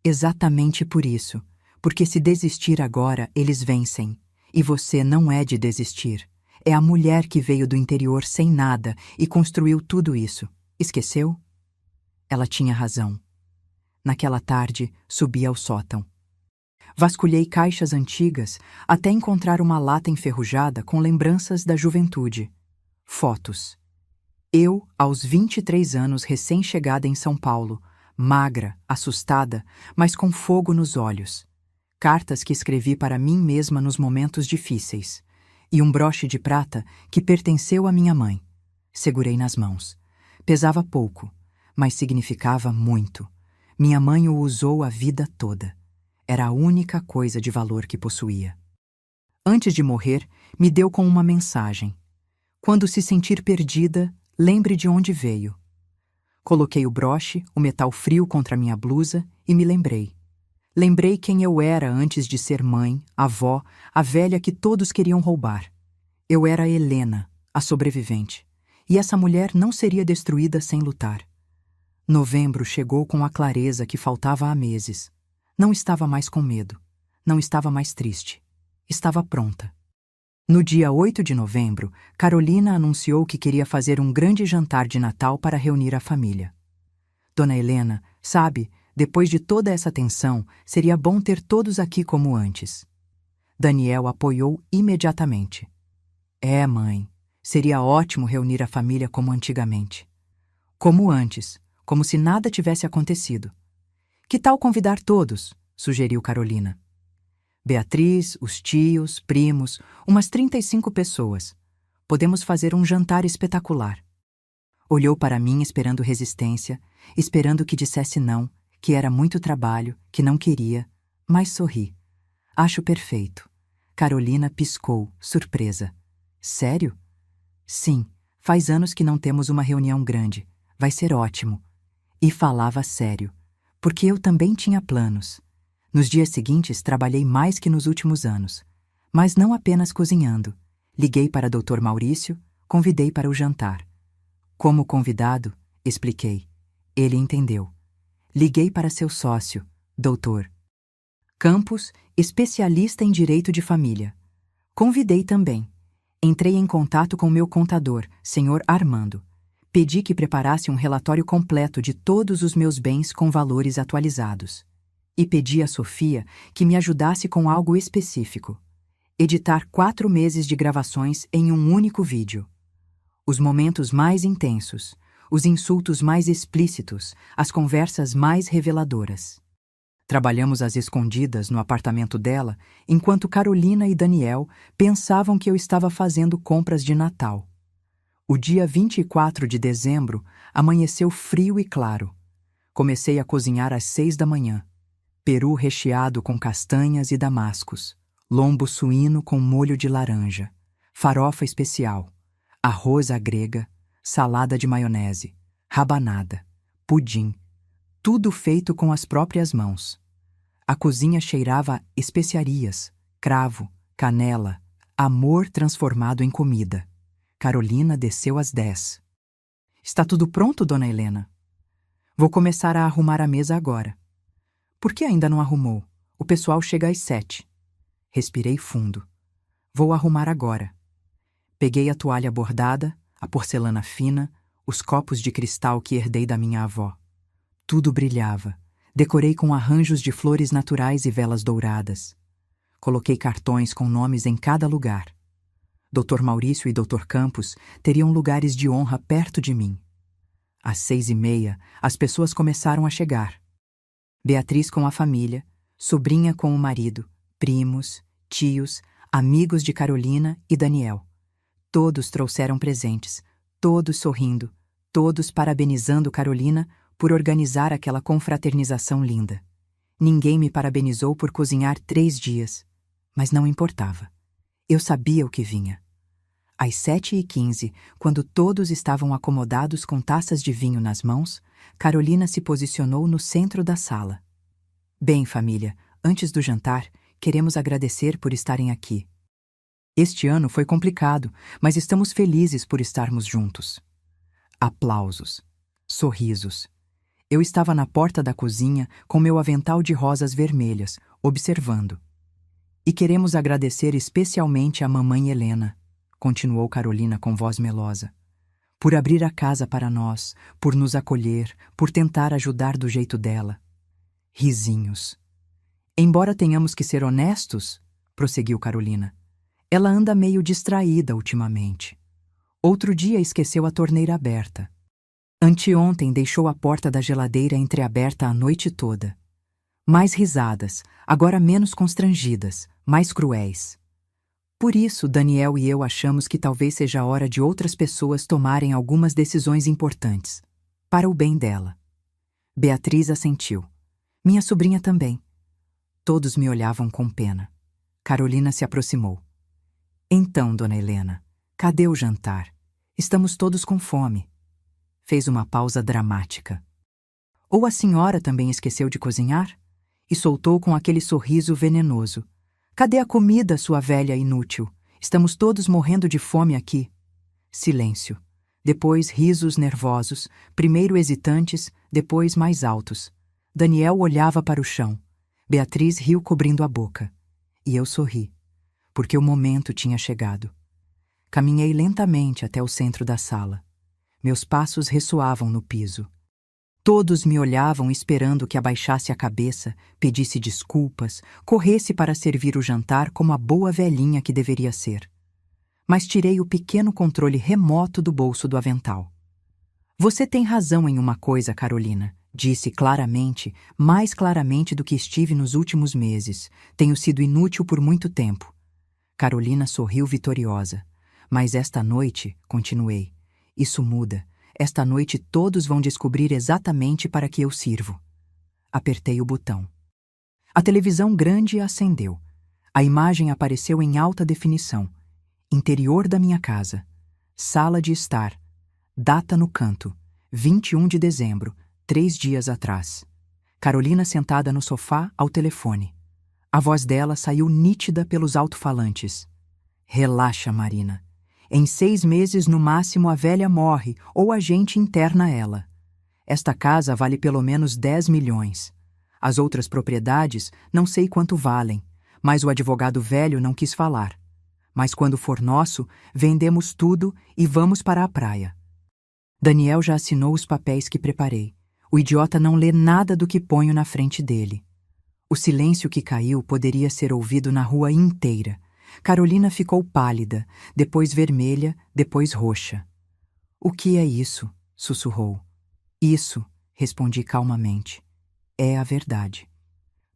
Exatamente por isso, porque se desistir agora, eles vencem. E você não é de desistir. É a mulher que veio do interior sem nada e construiu tudo isso. Esqueceu? Ela tinha razão. Naquela tarde, subi ao sótão. Vasculhei caixas antigas até encontrar uma lata enferrujada com lembranças da juventude. Fotos. Eu, aos 23 anos, recém-chegada em São Paulo, magra, assustada, mas com fogo nos olhos. Cartas que escrevi para mim mesma nos momentos difíceis. E um broche de prata que pertenceu à minha mãe. Segurei nas mãos. Pesava pouco, mas significava muito. Minha mãe o usou a vida toda. Era a única coisa de valor que possuía. Antes de morrer, me deu com uma mensagem. Quando se sentir perdida, lembre de onde veio. Coloquei o broche, o metal frio contra minha blusa e me lembrei. Lembrei quem eu era antes de ser mãe, avó, a velha que todos queriam roubar. Eu era Helena, a sobrevivente, e essa mulher não seria destruída sem lutar. Novembro chegou com a clareza que faltava há meses. Não estava mais com medo, não estava mais triste. Estava pronta. No dia 8 de novembro, Carolina anunciou que queria fazer um grande jantar de Natal para reunir a família. Dona Helena, sabe, depois de toda essa tensão, seria bom ter todos aqui como antes. Daniel apoiou imediatamente. É, mãe, seria ótimo reunir a família como antigamente. Como antes, como se nada tivesse acontecido. Que tal convidar todos? Sugeriu Carolina. Beatriz, os tios, primos, umas 35 pessoas. Podemos fazer um jantar espetacular. Olhou para mim esperando resistência, esperando que dissesse não, que era muito trabalho, que não queria, mas sorri. Acho perfeito. Carolina piscou, surpresa. Sério? Sim, faz anos que não temos uma reunião grande. Vai ser ótimo. E falava sério, porque eu também tinha planos. Nos dias seguintes trabalhei mais que nos últimos anos, mas não apenas cozinhando. Liguei para Dr. Maurício, convidei para o jantar. Como convidado, expliquei. Ele entendeu. Liguei para seu sócio, Dr. Campos, especialista em direito de família. Convidei também. Entrei em contato com meu contador, Sr. Armando. Pedi que preparasse um relatório completo de todos os meus bens com valores atualizados. E pedi a Sofia que me ajudasse com algo específico: editar 4 meses de gravações em um único vídeo. Os momentos mais intensos, os insultos mais explícitos, as conversas mais reveladoras. Trabalhamos às escondidas no apartamento dela, enquanto Carolina e Daniel pensavam que eu estava fazendo compras de Natal. O dia 24 de dezembro amanheceu frio e claro. Comecei a cozinhar às 6 da manhã. Peru recheado com castanhas e damascos, lombo suíno com molho de laranja, farofa especial, arroz à grega, salada de maionese, rabanada, pudim, tudo feito com as próprias mãos. A cozinha cheirava a especiarias, cravo, canela, amor transformado em comida. Carolina desceu às 10. Está tudo pronto, dona Helena? Vou começar a arrumar a mesa agora. Por que ainda não arrumou? O pessoal chega às 7. Respirei fundo. Vou arrumar agora. Peguei a toalha bordada, a porcelana fina, os copos de cristal que herdei da minha avó. Tudo brilhava. Decorei com arranjos de flores naturais e velas douradas. Coloquei cartões com nomes em cada lugar. Dr. Maurício e Dr. Campos teriam lugares de honra perto de mim. Às 6h30, as pessoas começaram a chegar. Beatriz com a família, sobrinha com o marido, primos, tios, amigos de Carolina e Daniel. Todos trouxeram presentes, todos sorrindo, todos parabenizando Carolina por organizar aquela confraternização linda. Ninguém me parabenizou por cozinhar 3 dias, mas não importava. Eu sabia o que vinha. Às 7h15, quando todos estavam acomodados com taças de vinho nas mãos, Carolina se posicionou no centro da sala. Bem, família, antes do jantar, queremos agradecer por estarem aqui. Este ano foi complicado, mas estamos felizes por estarmos juntos. Aplausos. Sorrisos. Eu estava na porta da cozinha com meu avental de rosas vermelhas, observando. E queremos agradecer especialmente a mamãe Helena, continuou Carolina com voz melosa, por abrir a casa para nós, por nos acolher, por tentar ajudar do jeito dela. Risinhos. Embora tenhamos que ser honestos, prosseguiu Carolina, ela anda meio distraída ultimamente. Outro dia esqueceu a torneira aberta. Anteontem deixou a porta da geladeira entreaberta a noite toda. Mais risadas, agora menos constrangidas, mais cruéis. Por isso, Daniel e eu achamos que talvez seja a hora de outras pessoas tomarem algumas decisões importantes, para o bem dela. Beatriz assentiu. Minha sobrinha também. Todos me olhavam com pena. Carolina se aproximou. Então, dona Helena, cadê o jantar? Estamos todos com fome. Fez uma pausa dramática. Ou a senhora também esqueceu de cozinhar? E soltou com aquele sorriso venenoso. Cadê a comida, sua velha inútil? Estamos todos morrendo de fome aqui. Silêncio. Depois risos nervosos, primeiro hesitantes, depois mais altos. Daniel olhava para o chão. Beatriz riu cobrindo a boca. E eu sorri, porque o momento tinha chegado. Caminhei lentamente até o centro da sala. Meus passos ressoavam no piso. Todos me olhavam esperando que abaixasse a cabeça, pedisse desculpas, corresse para servir o jantar como a boa velhinha que deveria ser. Mas tirei o pequeno controle remoto do bolso do avental. Você tem razão em uma coisa, Carolina, disse claramente, mais claramente do que estive nos últimos meses. Tenho sido inútil por muito tempo. Carolina sorriu vitoriosa. Mas esta noite, continuei, isso muda. Esta noite todos vão descobrir exatamente para que eu sirvo. Apertei o botão. A televisão grande acendeu. A imagem apareceu em alta definição. Interior da minha casa. Sala de estar. Data no canto. 21 de dezembro, 3 dias atrás. Carolina sentada no sofá ao telefone. A voz dela saiu nítida pelos alto-falantes. Relaxa, Marina. Em 6 meses, no máximo, a velha morre ou a gente interna ela. Esta casa vale pelo menos 10 milhões. As outras propriedades, não sei quanto valem, mas o advogado velho não quis falar. Mas quando for nosso, vendemos tudo e vamos para a praia. Daniel já assinou os papéis que preparei. O idiota não lê nada do que ponho na frente dele. O silêncio que caiu poderia ser ouvido na rua inteira. Carolina ficou pálida, depois vermelha, depois roxa. "O que é isso?" sussurrou. "Isso", respondi calmamente. "É a verdade."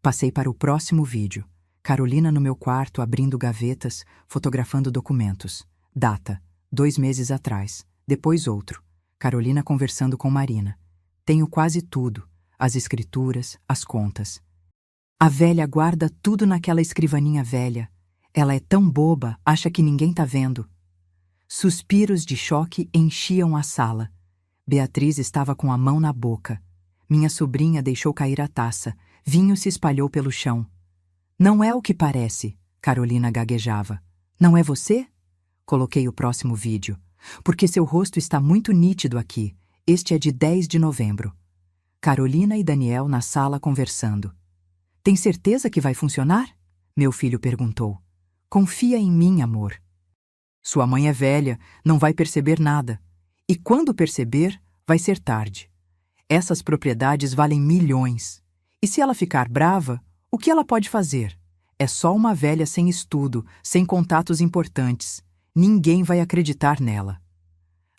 Passei para o próximo vídeo. Carolina no meu quarto abrindo gavetas, fotografando documentos. Data: 2 meses atrás. Depois outro. Carolina conversando com Marina. "Tenho quase tudo. As escrituras, as contas. A velha guarda tudo naquela escrivaninha velha. Ela é tão boba, acha que ninguém tá vendo." Suspiros de choque enchiam a sala. Beatriz estava com a mão na boca. Minha sobrinha deixou cair a taça. Vinho se espalhou pelo chão. "Não é o que parece", Carolina gaguejava. "Não é você?" Coloquei o próximo vídeo. "Porque seu rosto está muito nítido aqui. Este é de 10 de novembro. Carolina e Daniel na sala conversando. "Tem certeza que vai funcionar?" meu filho perguntou. "Confia em mim, amor. Sua mãe é velha, não vai perceber nada. E quando perceber, vai ser tarde. Essas propriedades valem milhões. E se ela ficar brava, o que ela pode fazer? É só uma velha sem estudo, sem contatos importantes. Ninguém vai acreditar nela."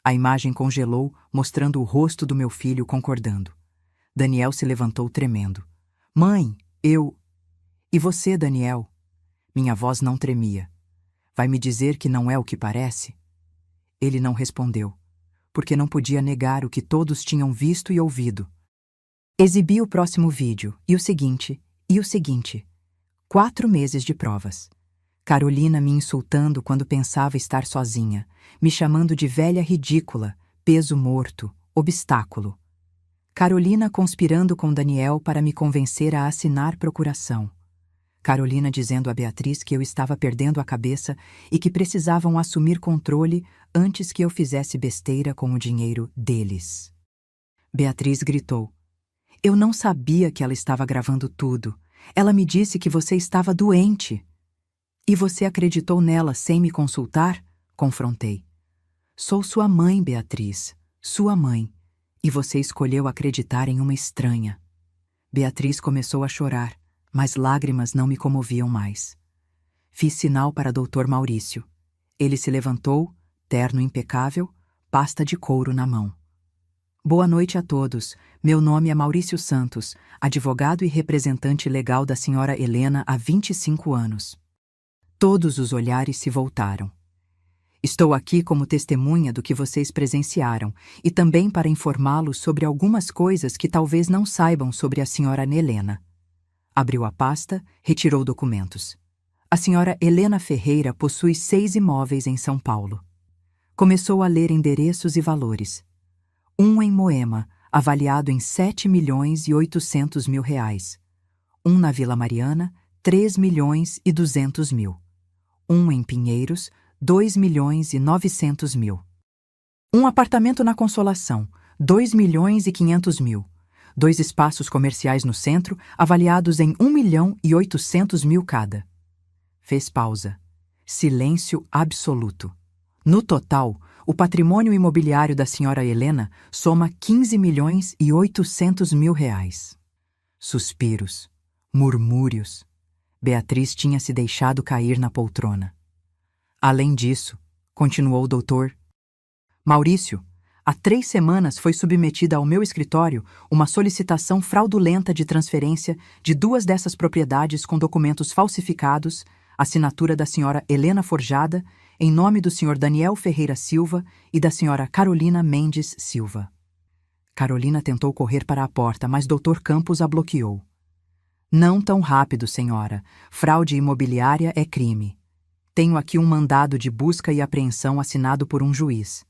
A imagem congelou, mostrando o rosto do meu filho concordando. Daniel se levantou tremendo. "Mãe, eu..." "E você, Daniel?" Minha voz não tremia. "Vai me dizer que não é o que parece?" Ele não respondeu, porque não podia negar o que todos tinham visto e ouvido. Exibi o próximo vídeo, e o seguinte, e o seguinte. 4 meses de provas. Carolina me insultando quando pensava estar sozinha, me chamando de velha ridícula, peso morto, obstáculo. Carolina conspirando com Daniel para me convencer a assinar procuração. Carolina dizendo a Beatriz que eu estava perdendo a cabeça e que precisavam assumir controle antes que eu fizesse besteira com o dinheiro deles. Beatriz gritou. "Eu não sabia que ela estava gravando tudo. Ela me disse que você estava doente." "E você acreditou nela sem me consultar?" confrontei. "Sou sua mãe, Beatriz, sua mãe. E você escolheu acreditar em uma estranha." Beatriz começou a chorar, mas lágrimas não me comoviam mais. Fiz sinal para Dr. Maurício. Ele se levantou, terno impecável, pasta de couro na mão. "Boa noite a todos. Meu nome é Maurício Santos, advogado e representante legal da senhora Helena há 25 anos." Todos os olhares se voltaram. "Estou aqui como testemunha do que vocês presenciaram e também para informá-los sobre algumas coisas que talvez não saibam sobre a senhora Helena." Abriu a pasta, retirou documentos. "A senhora Helena Ferreira possui 6 imóveis em São Paulo." Começou a ler endereços e valores. Um em Moema, avaliado em 7.800.000 reais. Um na Vila Mariana, 3.200.000. Um em Pinheiros, 2.900.000. Um apartamento na Consolação, 2.500.000. 2 espaços comerciais no centro, avaliados em 1.800.000 cada. Fez pausa. Silêncio absoluto. No total, o patrimônio imobiliário da senhora Helena soma 15.800.000 reais. Suspiros. Murmúrios. Beatriz tinha se deixado cair na poltrona. "Além disso", continuou o doutor, "Maurício, há 3 semanas foi submetida ao meu escritório uma solicitação fraudulenta de transferência de 2 dessas propriedades com documentos falsificados, assinatura da senhora Helena forjada, em nome do senhor Daniel Ferreira Silva e da senhora Carolina Mendes Silva." Carolina tentou correr para a porta, mas Dr. Campos a bloqueou. "Não tão rápido, senhora. Fraude imobiliária é crime. Tenho aqui um mandado de busca e apreensão assinado por um juiz.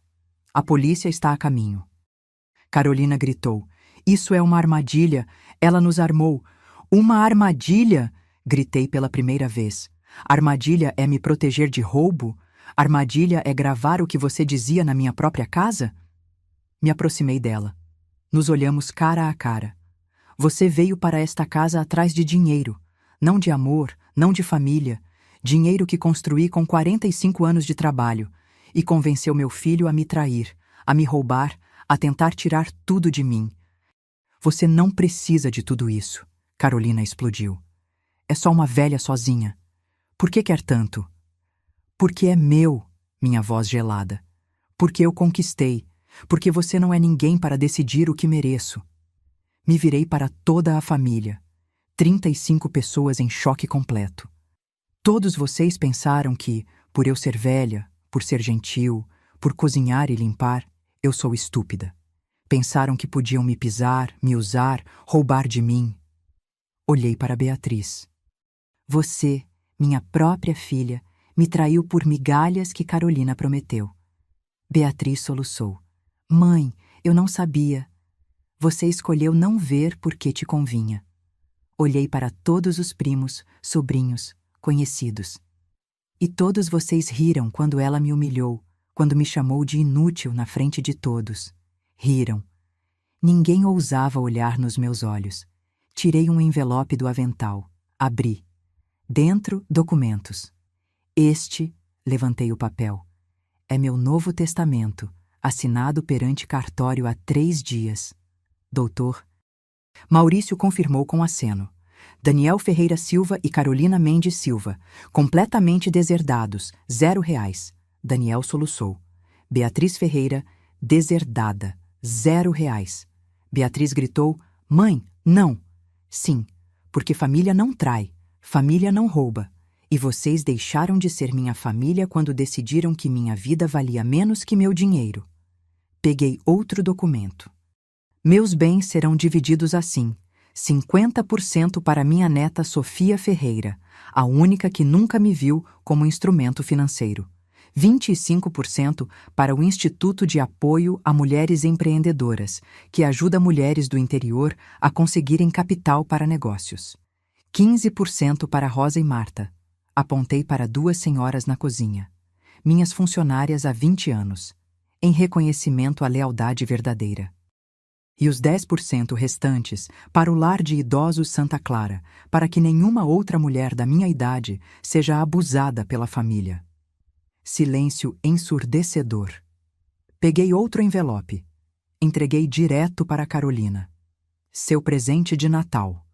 A polícia está a caminho." Carolina gritou. "Isso é uma armadilha. Ela nos armou." "Uma armadilha?" gritei pela primeira vez. "Armadilha é me proteger de roubo? Armadilha é gravar o que você dizia na minha própria casa?" Me aproximei dela. Nos olhamos cara a cara. "Você veio para esta casa atrás de dinheiro. Não de amor, não de família. Dinheiro que construí com 45 anos de trabalho. E convenceu meu filho a me trair, a me roubar, a tentar tirar tudo de mim. Você não precisa de tudo isso." Carolina explodiu. é só uma velha sozinha. Por que quer tanto? Porque é meu, minha voz gelada. Porque eu conquistei. Porque você não é ninguém para decidir o que mereço. Me virei para toda a família. 35 pessoas em choque completo. Todos vocês pensaram que, por eu ser velha, por ser gentil, por cozinhar e limpar, eu sou estúpida. Pensaram que podiam me pisar, me usar, roubar de mim. Olhei para Beatriz. Você, minha própria filha, me traiu por migalhas que Carolina prometeu. Beatriz soluçou. Mãe, eu não sabia. Você escolheu não ver porque te convinha. Olhei para todos os primos, sobrinhos, conhecidos. E todos vocês riram quando ela me humilhou, quando me chamou de inútil na frente de todos. Riram. Ninguém ousava olhar nos meus olhos. Tirei um envelope do avental. Abri. Dentro, documentos. Levantei o papel. É meu novo testamento, assinado perante cartório há 3 dias. Doutor. Maurício confirmou com aceno. Daniel Ferreira Silva e Carolina Mendes Silva, completamente deserdados, R$0. Daniel soluçou. Beatriz Ferreira, deserdada, R$0. Beatriz gritou, mãe, não. Sim, porque família não trai, família não rouba. E vocês deixaram de ser minha família quando decidiram que minha vida valia menos que meu dinheiro. Peguei outro documento. Meus bens serão divididos assim: 50% para minha neta Sofia Ferreira, a única que nunca me viu como instrumento financeiro. 25% para o Instituto de Apoio a Mulheres Empreendedoras, que ajuda mulheres do interior a conseguirem capital para negócios. 15% para Rosa e Marta. Apontei para 2 senhoras na cozinha. Minhas funcionárias há 20 anos, em reconhecimento à lealdade verdadeira. E os 10% restantes para o lar de idosos Santa Clara, para que nenhuma outra mulher da minha idade seja abusada pela família. Silêncio ensurdecedor. Peguei outro envelope. Entreguei direto para Carolina. Seu presente de Natal.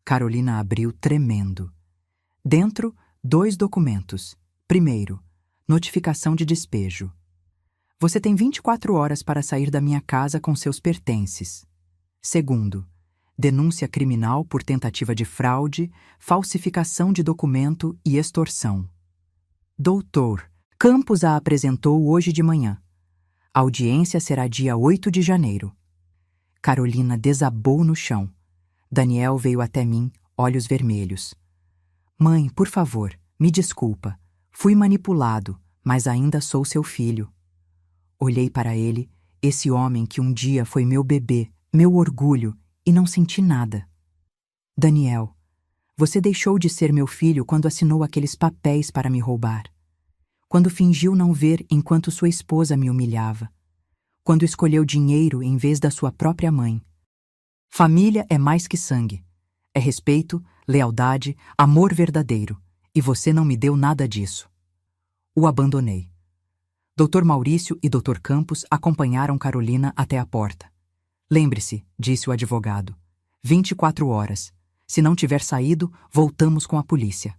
Carolina abriu tremendo. Dentro, 2 documentos. Primeiro, notificação de despejo. Você tem 24 horas para sair da minha casa com seus pertences. Segundo, denúncia criminal por tentativa de fraude, falsificação de documento e extorsão. Doutor, Campos a apresentou hoje de manhã. A audiência será dia 8 de janeiro. Carolina desabou no chão. Daniel veio até mim, olhos vermelhos. Mãe, por favor, me desculpa. Fui manipulado, mas ainda sou seu filho. Olhei para ele, esse homem que um dia foi meu bebê, meu orgulho, e não senti nada. Daniel, você deixou de ser meu filho quando assinou aqueles papéis para me roubar. Quando fingiu não ver enquanto sua esposa me humilhava. Quando escolheu dinheiro em vez da sua própria mãe. Família é mais que sangue. É respeito, lealdade, amor verdadeiro. E você não me deu nada disso. O abandonei. Dr. Maurício e Dr. Campos acompanharam Carolina até a porta. Lembre-se, disse o advogado. 24 horas. Se não tiver saído, voltamos com a polícia.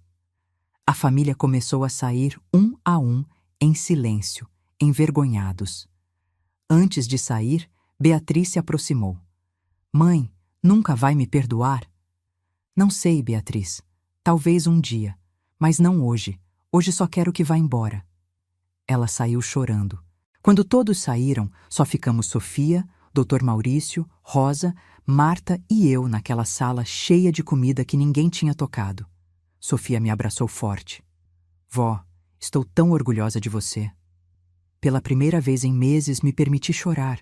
A família começou a sair um a um, em silêncio, envergonhados. Antes de sair, Beatriz se aproximou. Mãe, nunca vai me perdoar? Não sei, Beatriz. Talvez um dia. Mas não hoje. Hoje só quero que vá embora. Ela saiu chorando. Quando todos saíram, só ficamos Sofia, Dr. Maurício, Rosa, Marta e eu naquela sala cheia de comida que ninguém tinha tocado. Sofia me abraçou forte. Vó, estou tão orgulhosa de você. Pela primeira vez em meses me permiti chorar.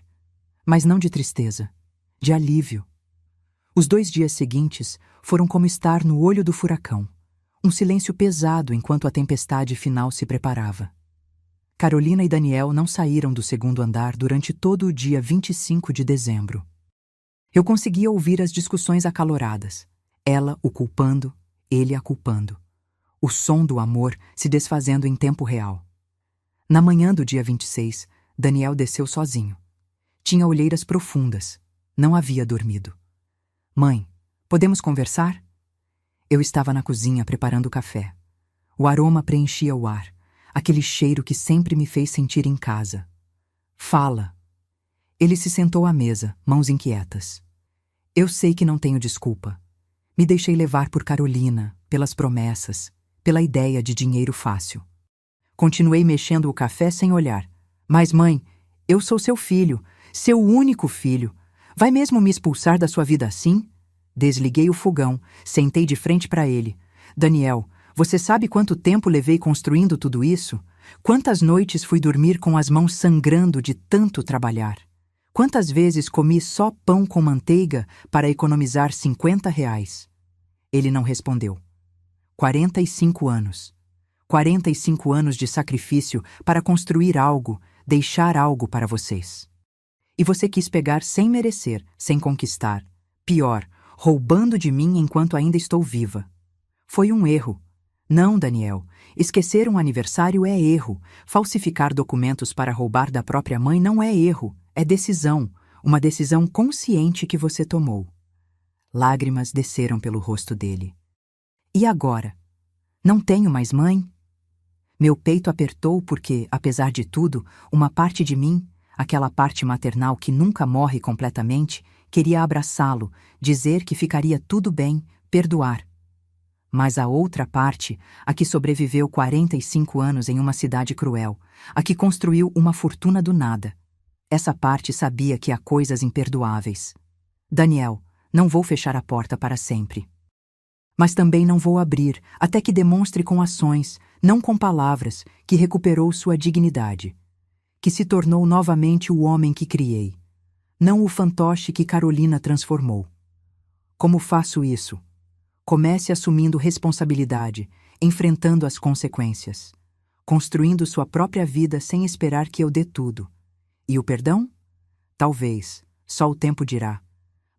Mas não de tristeza, de alívio. Os 2 dias seguintes foram como estar no olho do furacão. Um silêncio pesado enquanto a tempestade final se preparava. Carolina e Daniel não saíram do 2º andar durante todo o dia 25 de dezembro. Eu conseguia ouvir as discussões acaloradas. Ela o culpando, ele a culpando. O som do amor se desfazendo em tempo real. Na manhã do dia 26, Daniel desceu sozinho. Tinha olheiras profundas. Não havia dormido. Mãe, podemos conversar? Eu estava na cozinha preparando o café. O aroma preenchia o ar, aquele cheiro que sempre me fez sentir em casa. Fala. Ele se sentou à mesa, mãos inquietas. Eu sei que não tenho desculpa. Me deixei levar por Carolina, pelas promessas, pela ideia de dinheiro fácil. Continuei mexendo o café sem olhar. Mas, mãe, eu sou seu filho, seu único filho. Vai mesmo me expulsar da sua vida assim? Desliguei o fogão, sentei de frente para ele. Daniel, você sabe quanto tempo levei construindo tudo isso? Quantas noites fui dormir com as mãos sangrando de tanto trabalhar? Quantas vezes comi só pão com manteiga para economizar R$ 50? Ele não respondeu. 45 anos. 45 anos de sacrifício para construir algo, deixar algo para vocês. E você quis pegar sem merecer, sem conquistar. Pior, roubando de mim enquanto ainda estou viva. Foi um erro. Não, Daniel. Esquecer um aniversário é erro. Falsificar documentos para roubar da própria mãe não é erro. É decisão. Uma decisão consciente que você tomou. Lágrimas desceram pelo rosto dele. E agora? Não tenho mais mãe? Meu peito apertou porque, apesar de tudo, uma parte de mim, aquela parte maternal que nunca morre completamente, queria abraçá-lo, dizer que ficaria tudo bem, perdoar. Mas a outra parte, a que sobreviveu 45 anos em uma cidade cruel, a que construiu uma fortuna do nada, essa parte sabia que há coisas imperdoáveis. Daniel, não vou fechar a porta para sempre. Mas também não vou abrir até que demonstre com ações, não com palavras, que recuperou sua dignidade, que se tornou novamente o homem que criei, não o fantoche que Carolina transformou. Como faço isso? Comece assumindo responsabilidade, enfrentando as consequências, construindo sua própria vida sem esperar que eu dê tudo. E o perdão? Talvez, só o tempo dirá.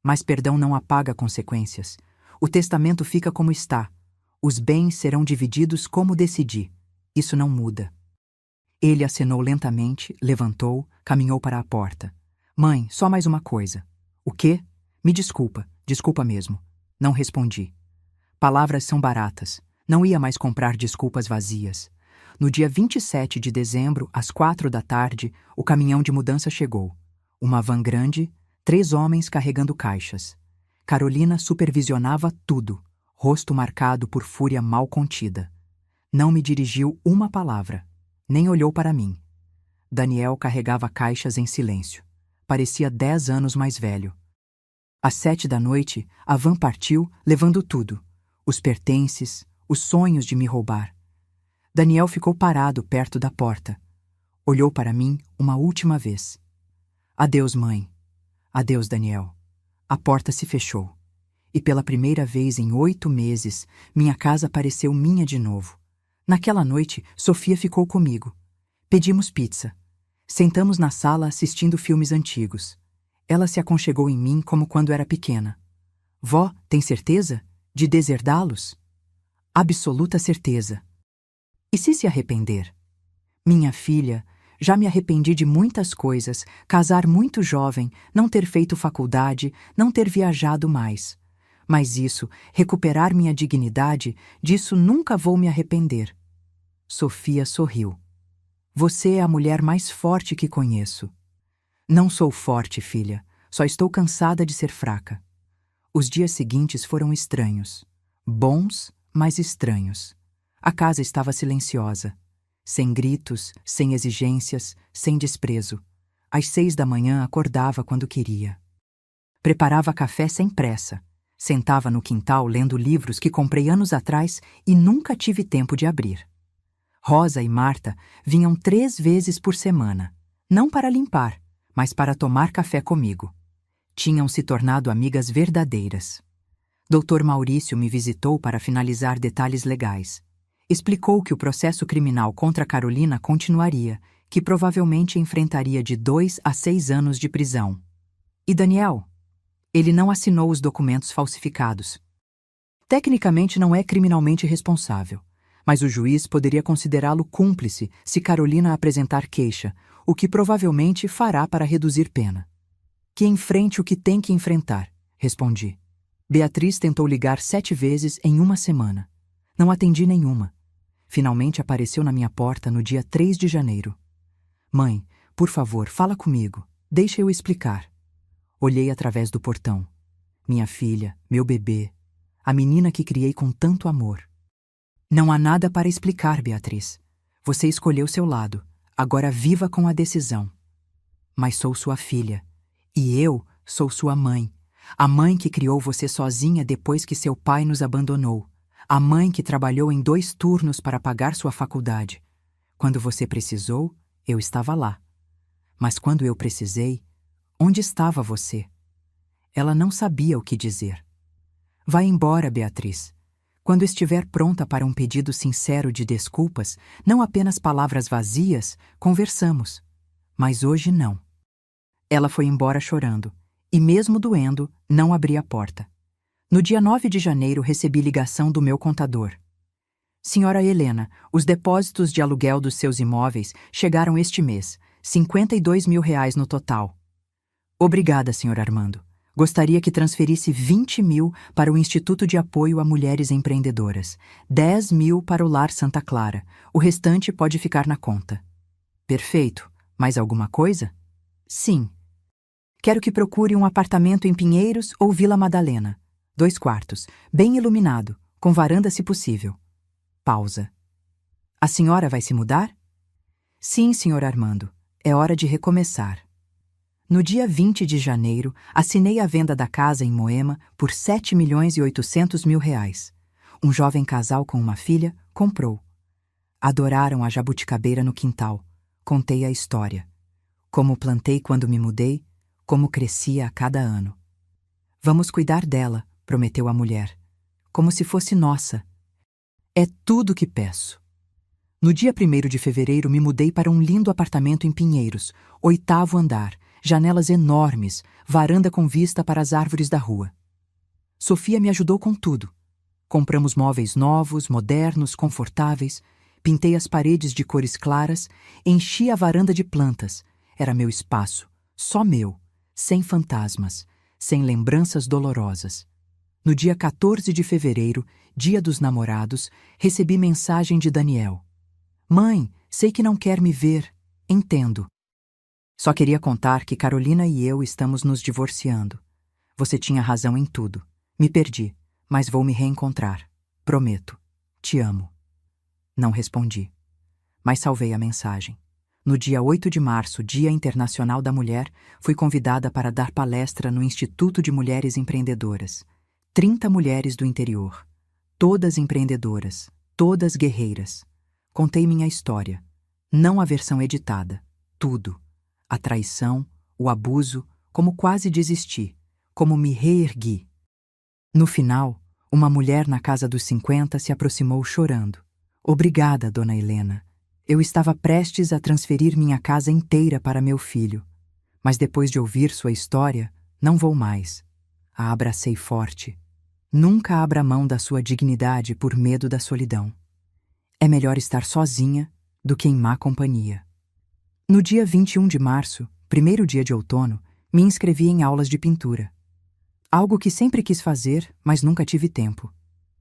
Mas perdão não apaga consequências. O testamento fica como está. Os bens serão divididos como decidi. Isso não muda. Ele acenou lentamente, levantou, caminhou para a porta. Mãe, só mais uma coisa. O quê? Me desculpa, desculpa mesmo. Não respondi. Palavras são baratas. Não ia mais comprar desculpas vazias. No dia 27 de dezembro, às 4 da tarde, o caminhão de mudança chegou. Uma van grande, 3 homens carregando caixas. Carolina supervisionava tudo, rosto marcado por fúria mal contida. Não me dirigiu uma palavra, nem olhou para mim. Daniel carregava caixas em silêncio. Parecia 10 anos mais velho. Às 7 da noite, a van partiu, levando tudo. Os pertences, os sonhos de me roubar. Daniel ficou parado perto da porta. Olhou para mim uma última vez. Adeus, mãe. Adeus, Daniel. A porta se fechou. E pela primeira vez em 8 meses, minha casa pareceu minha de novo. Naquela noite, Sofia ficou comigo. Pedimos pizza. Sentamos na sala assistindo filmes antigos. Ela se aconchegou em mim como quando era pequena. Vó, tem certeza? De deserdá-los? Absoluta certeza. E se arrepender? Minha filha, já me arrependi de muitas coisas, casar muito jovem, não ter feito faculdade, não ter viajado mais. Mas isso, recuperar minha dignidade, disso nunca vou me arrepender. Sofia sorriu. Você é a mulher mais forte que conheço. Não sou forte, filha. Só estou cansada de ser fraca. Os dias seguintes foram estranhos. Bons, mas estranhos. A casa estava silenciosa. Sem gritos, sem exigências, sem desprezo. Às 6 da manhã acordava quando queria. Preparava café sem pressa. Sentava no quintal lendo livros que comprei anos atrás e nunca tive tempo de abrir. Rosa e Marta vinham 3 vezes por semana, não para limpar, mas para tomar café comigo. Tinham se tornado amigas verdadeiras. Dr. Maurício me visitou para finalizar detalhes legais. Explicou que o processo criminal contra Carolina continuaria, que provavelmente enfrentaria de 2 a 6 anos de prisão. E Daniel? Ele não assinou os documentos falsificados. Tecnicamente não é criminalmente responsável, mas o juiz poderia considerá-lo cúmplice se Carolina apresentar queixa, o que provavelmente fará para reduzir pena. Que enfrente o que tem que enfrentar, respondi. Beatriz tentou ligar 7 vezes em uma semana. Não atendi nenhuma. Finalmente apareceu na minha porta no dia 3 de janeiro. Mãe, por favor, fala comigo. Deixa eu explicar. Olhei através do portão. Minha filha, meu bebê, a menina que criei com tanto amor. Não há nada para explicar, Beatriz. Você escolheu seu lado. Agora viva com a decisão. Mas sou sua filha. E eu sou sua mãe. A mãe que criou você sozinha depois que seu pai nos abandonou. A mãe que trabalhou em 2 turnos para pagar sua faculdade. Quando você precisou, eu estava lá. Mas quando eu precisei, onde estava você? Ela não sabia o que dizer. Vai embora, Beatriz. Quando estiver pronta para um pedido sincero de desculpas, não apenas palavras vazias, conversamos. Mas hoje não. Ela foi embora chorando, e mesmo doendo, não abri a porta. No dia 9 de janeiro recebi ligação do meu contador. Senhora Helena, os depósitos de aluguel dos seus imóveis chegaram este mês, R$ 52 mil no total. Obrigada, senhor Armando. Gostaria que transferisse 20 mil para o Instituto de Apoio a Mulheres Empreendedoras, 10 mil para o Lar Santa Clara, o restante pode ficar na conta. Perfeito. Mais alguma coisa? Sim. Quero que procure um apartamento em Pinheiros ou Vila Madalena. 2 quartos, bem iluminado, com varanda se possível. Pausa. A senhora vai se mudar? Sim, senhor Armando. É hora de recomeçar. No dia 20 de janeiro, assinei a venda da casa em Moema por R$ 7.800.000. Um jovem casal com uma filha comprou. Adoraram a jabuticabeira no quintal. Contei a história. Como plantei quando me mudei, como crescia a cada ano. Vamos cuidar dela, prometeu a mulher. Como se fosse nossa. É tudo que peço. No dia 1º de fevereiro me mudei para um lindo apartamento em Pinheiros, 8º andar, janelas enormes, varanda com vista para as árvores da rua. Sofia me ajudou com tudo. Compramos móveis novos, modernos, confortáveis, pintei as paredes de cores claras, enchi a varanda de plantas. Era meu espaço, só meu, sem fantasmas, sem lembranças dolorosas. No dia 14 de fevereiro, dia dos namorados, recebi mensagem de Daniel. Mãe, sei que não quer me ver. Entendo. Só queria contar que Carolina e eu estamos nos divorciando. Você tinha razão em tudo. Me perdi, mas vou me reencontrar. Prometo. Te amo. Não respondi. Mas salvei a mensagem. No dia 8 de março, Dia Internacional da Mulher, fui convidada para dar palestra no Instituto de Mulheres Empreendedoras. 30 mulheres do interior. Todas empreendedoras. Todas guerreiras. Contei minha história. Não a versão editada. Tudo. A traição, o abuso, como quase desisti, como me reergui. No final, uma mulher na casa dos 50 se aproximou chorando. Obrigada, dona Helena. Eu estava prestes a transferir minha casa inteira para meu filho. Mas depois de ouvir sua história, não vou mais. A abracei forte. Nunca abra mão da sua dignidade por medo da solidão. É melhor estar sozinha do que em má companhia. No dia 21 de março, primeiro dia de outono, me inscrevi em aulas de pintura. Algo que sempre quis fazer, mas nunca tive tempo.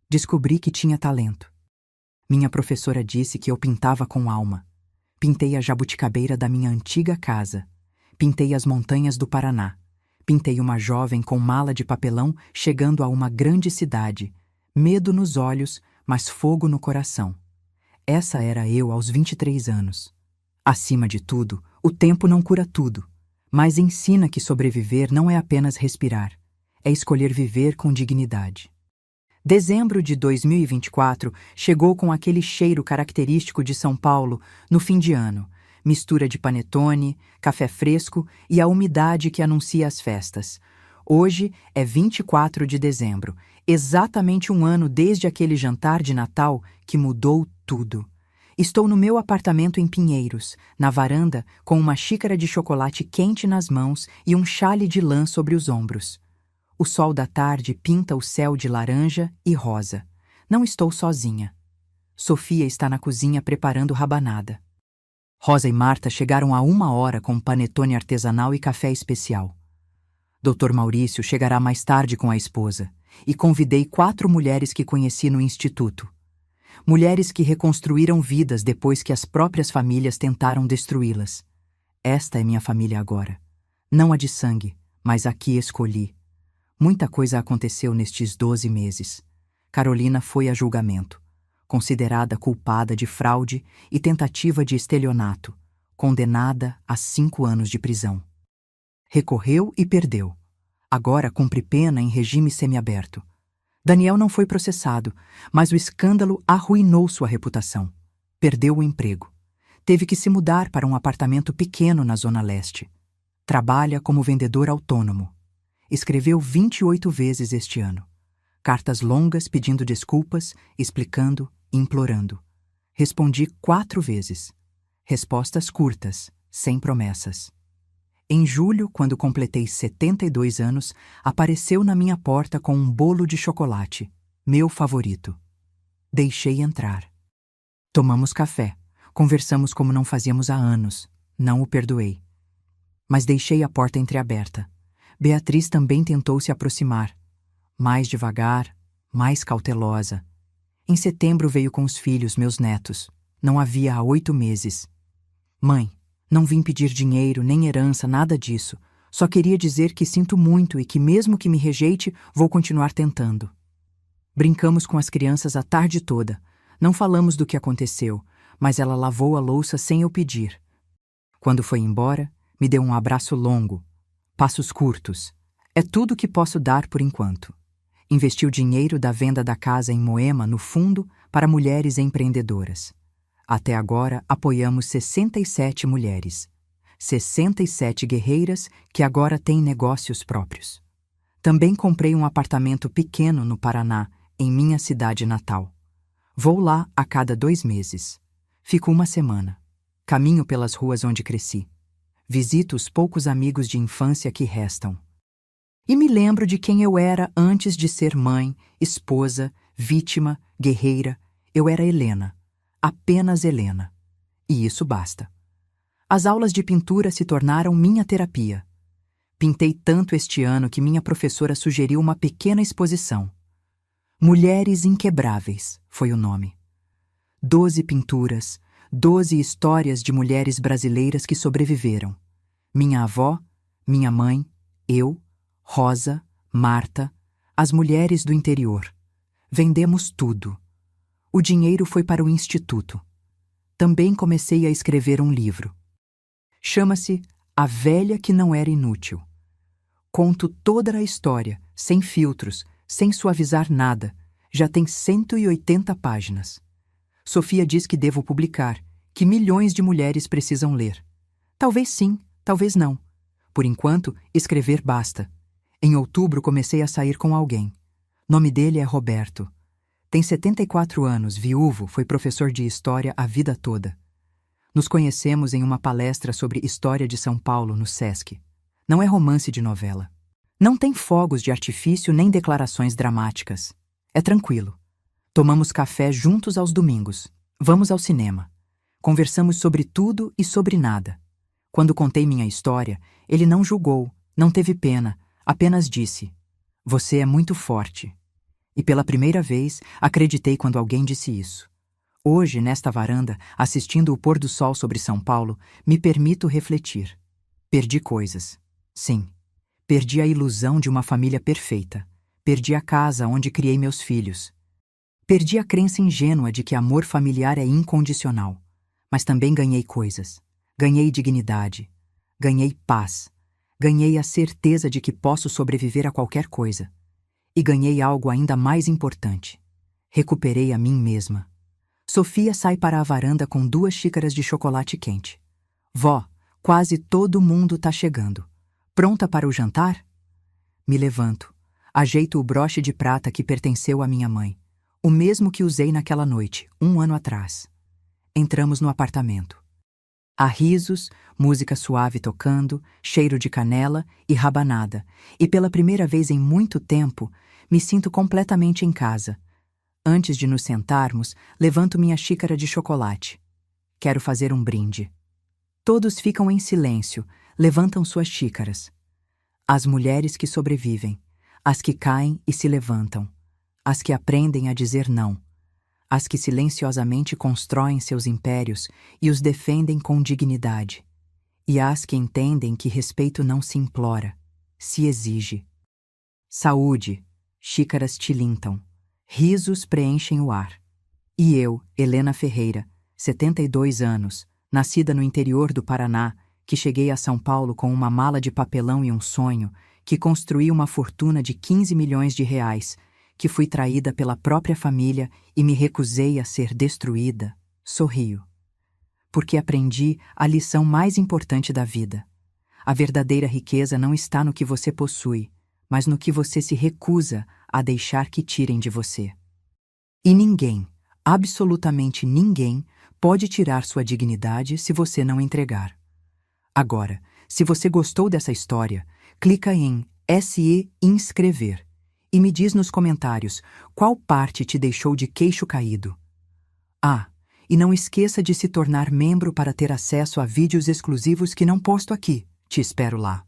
Descobri que tinha talento. Minha professora disse que eu pintava com alma. Pintei a jabuticabeira da minha antiga casa. Pintei as montanhas do Paraná. Pintei uma jovem com mala de papelão chegando a uma grande cidade. Medo nos olhos, mas fogo no coração. Essa era eu aos 23 anos. Acima de tudo, o tempo não cura tudo, mas ensina que sobreviver não é apenas respirar, é escolher viver com dignidade. Dezembro de 2024 chegou com aquele cheiro característico de São Paulo no fim de ano, mistura de panetone, café fresco e a umidade que anuncia as festas. Hoje é 24 de dezembro, exatamente um ano desde aquele jantar de Natal que mudou tudo. Estou no meu apartamento em Pinheiros, na varanda, com uma xícara de chocolate quente nas mãos e um chale de lã sobre os ombros. O sol da tarde pinta o céu de laranja e rosa. Não estou sozinha. Sofia está na cozinha preparando rabanada. Rosa e Marta chegaram há 1 hora com panetone artesanal e café especial. Dr. Maurício chegará mais tarde com a esposa, e convidei 4 mulheres que conheci no instituto. Mulheres que reconstruíram vidas depois que as próprias famílias tentaram destruí-las. Esta é minha família agora. Não a de sangue, mas a que escolhi. Muita coisa aconteceu nestes 12 meses. Carolina foi a julgamento, considerada culpada de fraude e tentativa de estelionato, condenada a 5 anos de prisão. Recorreu e perdeu. Agora cumpre pena em regime semiaberto. Daniel não foi processado, mas o escândalo arruinou sua reputação. Perdeu o emprego. Teve que se mudar para um apartamento pequeno na Zona Leste. Trabalha como vendedor autônomo. Escreveu 28 vezes este ano. Cartas longas pedindo desculpas, explicando, implorando. Respondi 4 vezes. Respostas curtas, sem promessas. Em julho, quando completei 72 anos, apareceu na minha porta com um bolo de chocolate, meu favorito. Deixei entrar. Tomamos café. Conversamos como não fazíamos há anos. Não o perdoei. Mas deixei a porta entreaberta. Beatriz também tentou se aproximar. Mais devagar, mais cautelosa. Em setembro veio com os filhos, meus netos. Não havia há 8 meses. Mãe, não vim pedir dinheiro, nem herança, nada disso. Só queria dizer que sinto muito e que mesmo que me rejeite, vou continuar tentando. Brincamos com as crianças a tarde toda. Não falamos do que aconteceu, mas ela lavou a louça sem eu pedir. Quando foi embora, me deu um abraço longo. Passos curtos. É tudo que posso dar por enquanto. Investiu dinheiro da venda da casa em Moema no fundo para mulheres empreendedoras. Até agora, apoiamos 67 mulheres. 67 guerreiras que agora têm negócios próprios. Também comprei um apartamento pequeno no Paraná, em minha cidade natal. Vou lá a cada 2 meses. Fico 1 semana. Caminho pelas ruas onde cresci. Visito os poucos amigos de infância que restam. E me lembro de quem eu era antes de ser mãe, esposa, vítima, guerreira. Eu era Helena. Apenas Helena. E isso basta. As aulas de pintura se tornaram minha terapia. Pintei tanto este ano que minha professora sugeriu uma pequena exposição. Mulheres Inquebráveis foi o nome. 12 pinturas, 12 histórias de mulheres brasileiras que sobreviveram. Minha avó, minha mãe, eu, Rosa, Marta, as mulheres do interior. Vendemos tudo. O dinheiro foi para o instituto. Também comecei a escrever um livro. Chama-se A Velha que Não Era Inútil. Conto toda a história, sem filtros, sem suavizar nada. Já tem 180 páginas. Sofia diz que devo publicar, que milhões de mulheres precisam ler. Talvez sim, talvez não. Por enquanto, escrever basta. Em outubro comecei a sair com alguém. Nome dele é Roberto. Tem 74 anos, viúvo, foi professor de história a vida toda. Nos conhecemos em uma palestra sobre história de São Paulo, no Sesc. Não é romance de novela. Não tem fogos de artifício nem declarações dramáticas. É tranquilo. Tomamos café juntos aos domingos. Vamos ao cinema. Conversamos sobre tudo e sobre nada. Quando contei minha história, ele não julgou, não teve pena, apenas disse: "Você é muito forte." E pela primeira vez, acreditei quando alguém disse isso. Hoje, nesta varanda, assistindo o pôr do sol sobre São Paulo, me permito refletir. Perdi coisas. Sim. Perdi a ilusão de uma família perfeita. Perdi a casa onde criei meus filhos. Perdi a crença ingênua de que amor familiar é incondicional. Mas também ganhei coisas. Ganhei dignidade. Ganhei paz. Ganhei a certeza de que posso sobreviver a qualquer coisa. E ganhei algo ainda mais importante. Recuperei a mim mesma. Sofia sai para a varanda com 2 xícaras de chocolate quente. Vó, quase todo mundo tá chegando. Pronta para o jantar? Me levanto. Ajeito o broche de prata que pertenceu à minha mãe. O mesmo que usei naquela noite, 1 ano atrás. Entramos no apartamento. Há risos, música suave tocando, cheiro de canela e rabanada, e pela primeira vez em muito tempo, me sinto completamente em casa. Antes de nos sentarmos, levanto minha xícara de chocolate. Quero fazer um brinde. Todos ficam em silêncio, levantam suas xícaras. As mulheres que sobrevivem, as que caem e se levantam, as que aprendem a dizer não, as que silenciosamente constroem seus impérios e os defendem com dignidade, e as que entendem que respeito não se implora, se exige. Saúde, xícaras tilintam, risos preenchem o ar. E eu, Helena Ferreira, 72 anos, nascida no interior do Paraná, que cheguei a São Paulo com uma mala de papelão e um sonho, que construí uma fortuna de 15 milhões de reais, que fui traída pela própria família e me recusei a ser destruída, sorrio. Porque aprendi a lição mais importante da vida. A verdadeira riqueza não está no que você possui, mas no que você se recusa a deixar que tirem de você. E ninguém, absolutamente ninguém, pode tirar sua dignidade se você não entregar. Agora, se você gostou dessa história, clica em se inscrever e me diz nos comentários qual parte te deixou de queixo caído. Ah, e não esqueça de se tornar membro para ter acesso a vídeos exclusivos que não posto aqui. Te espero lá.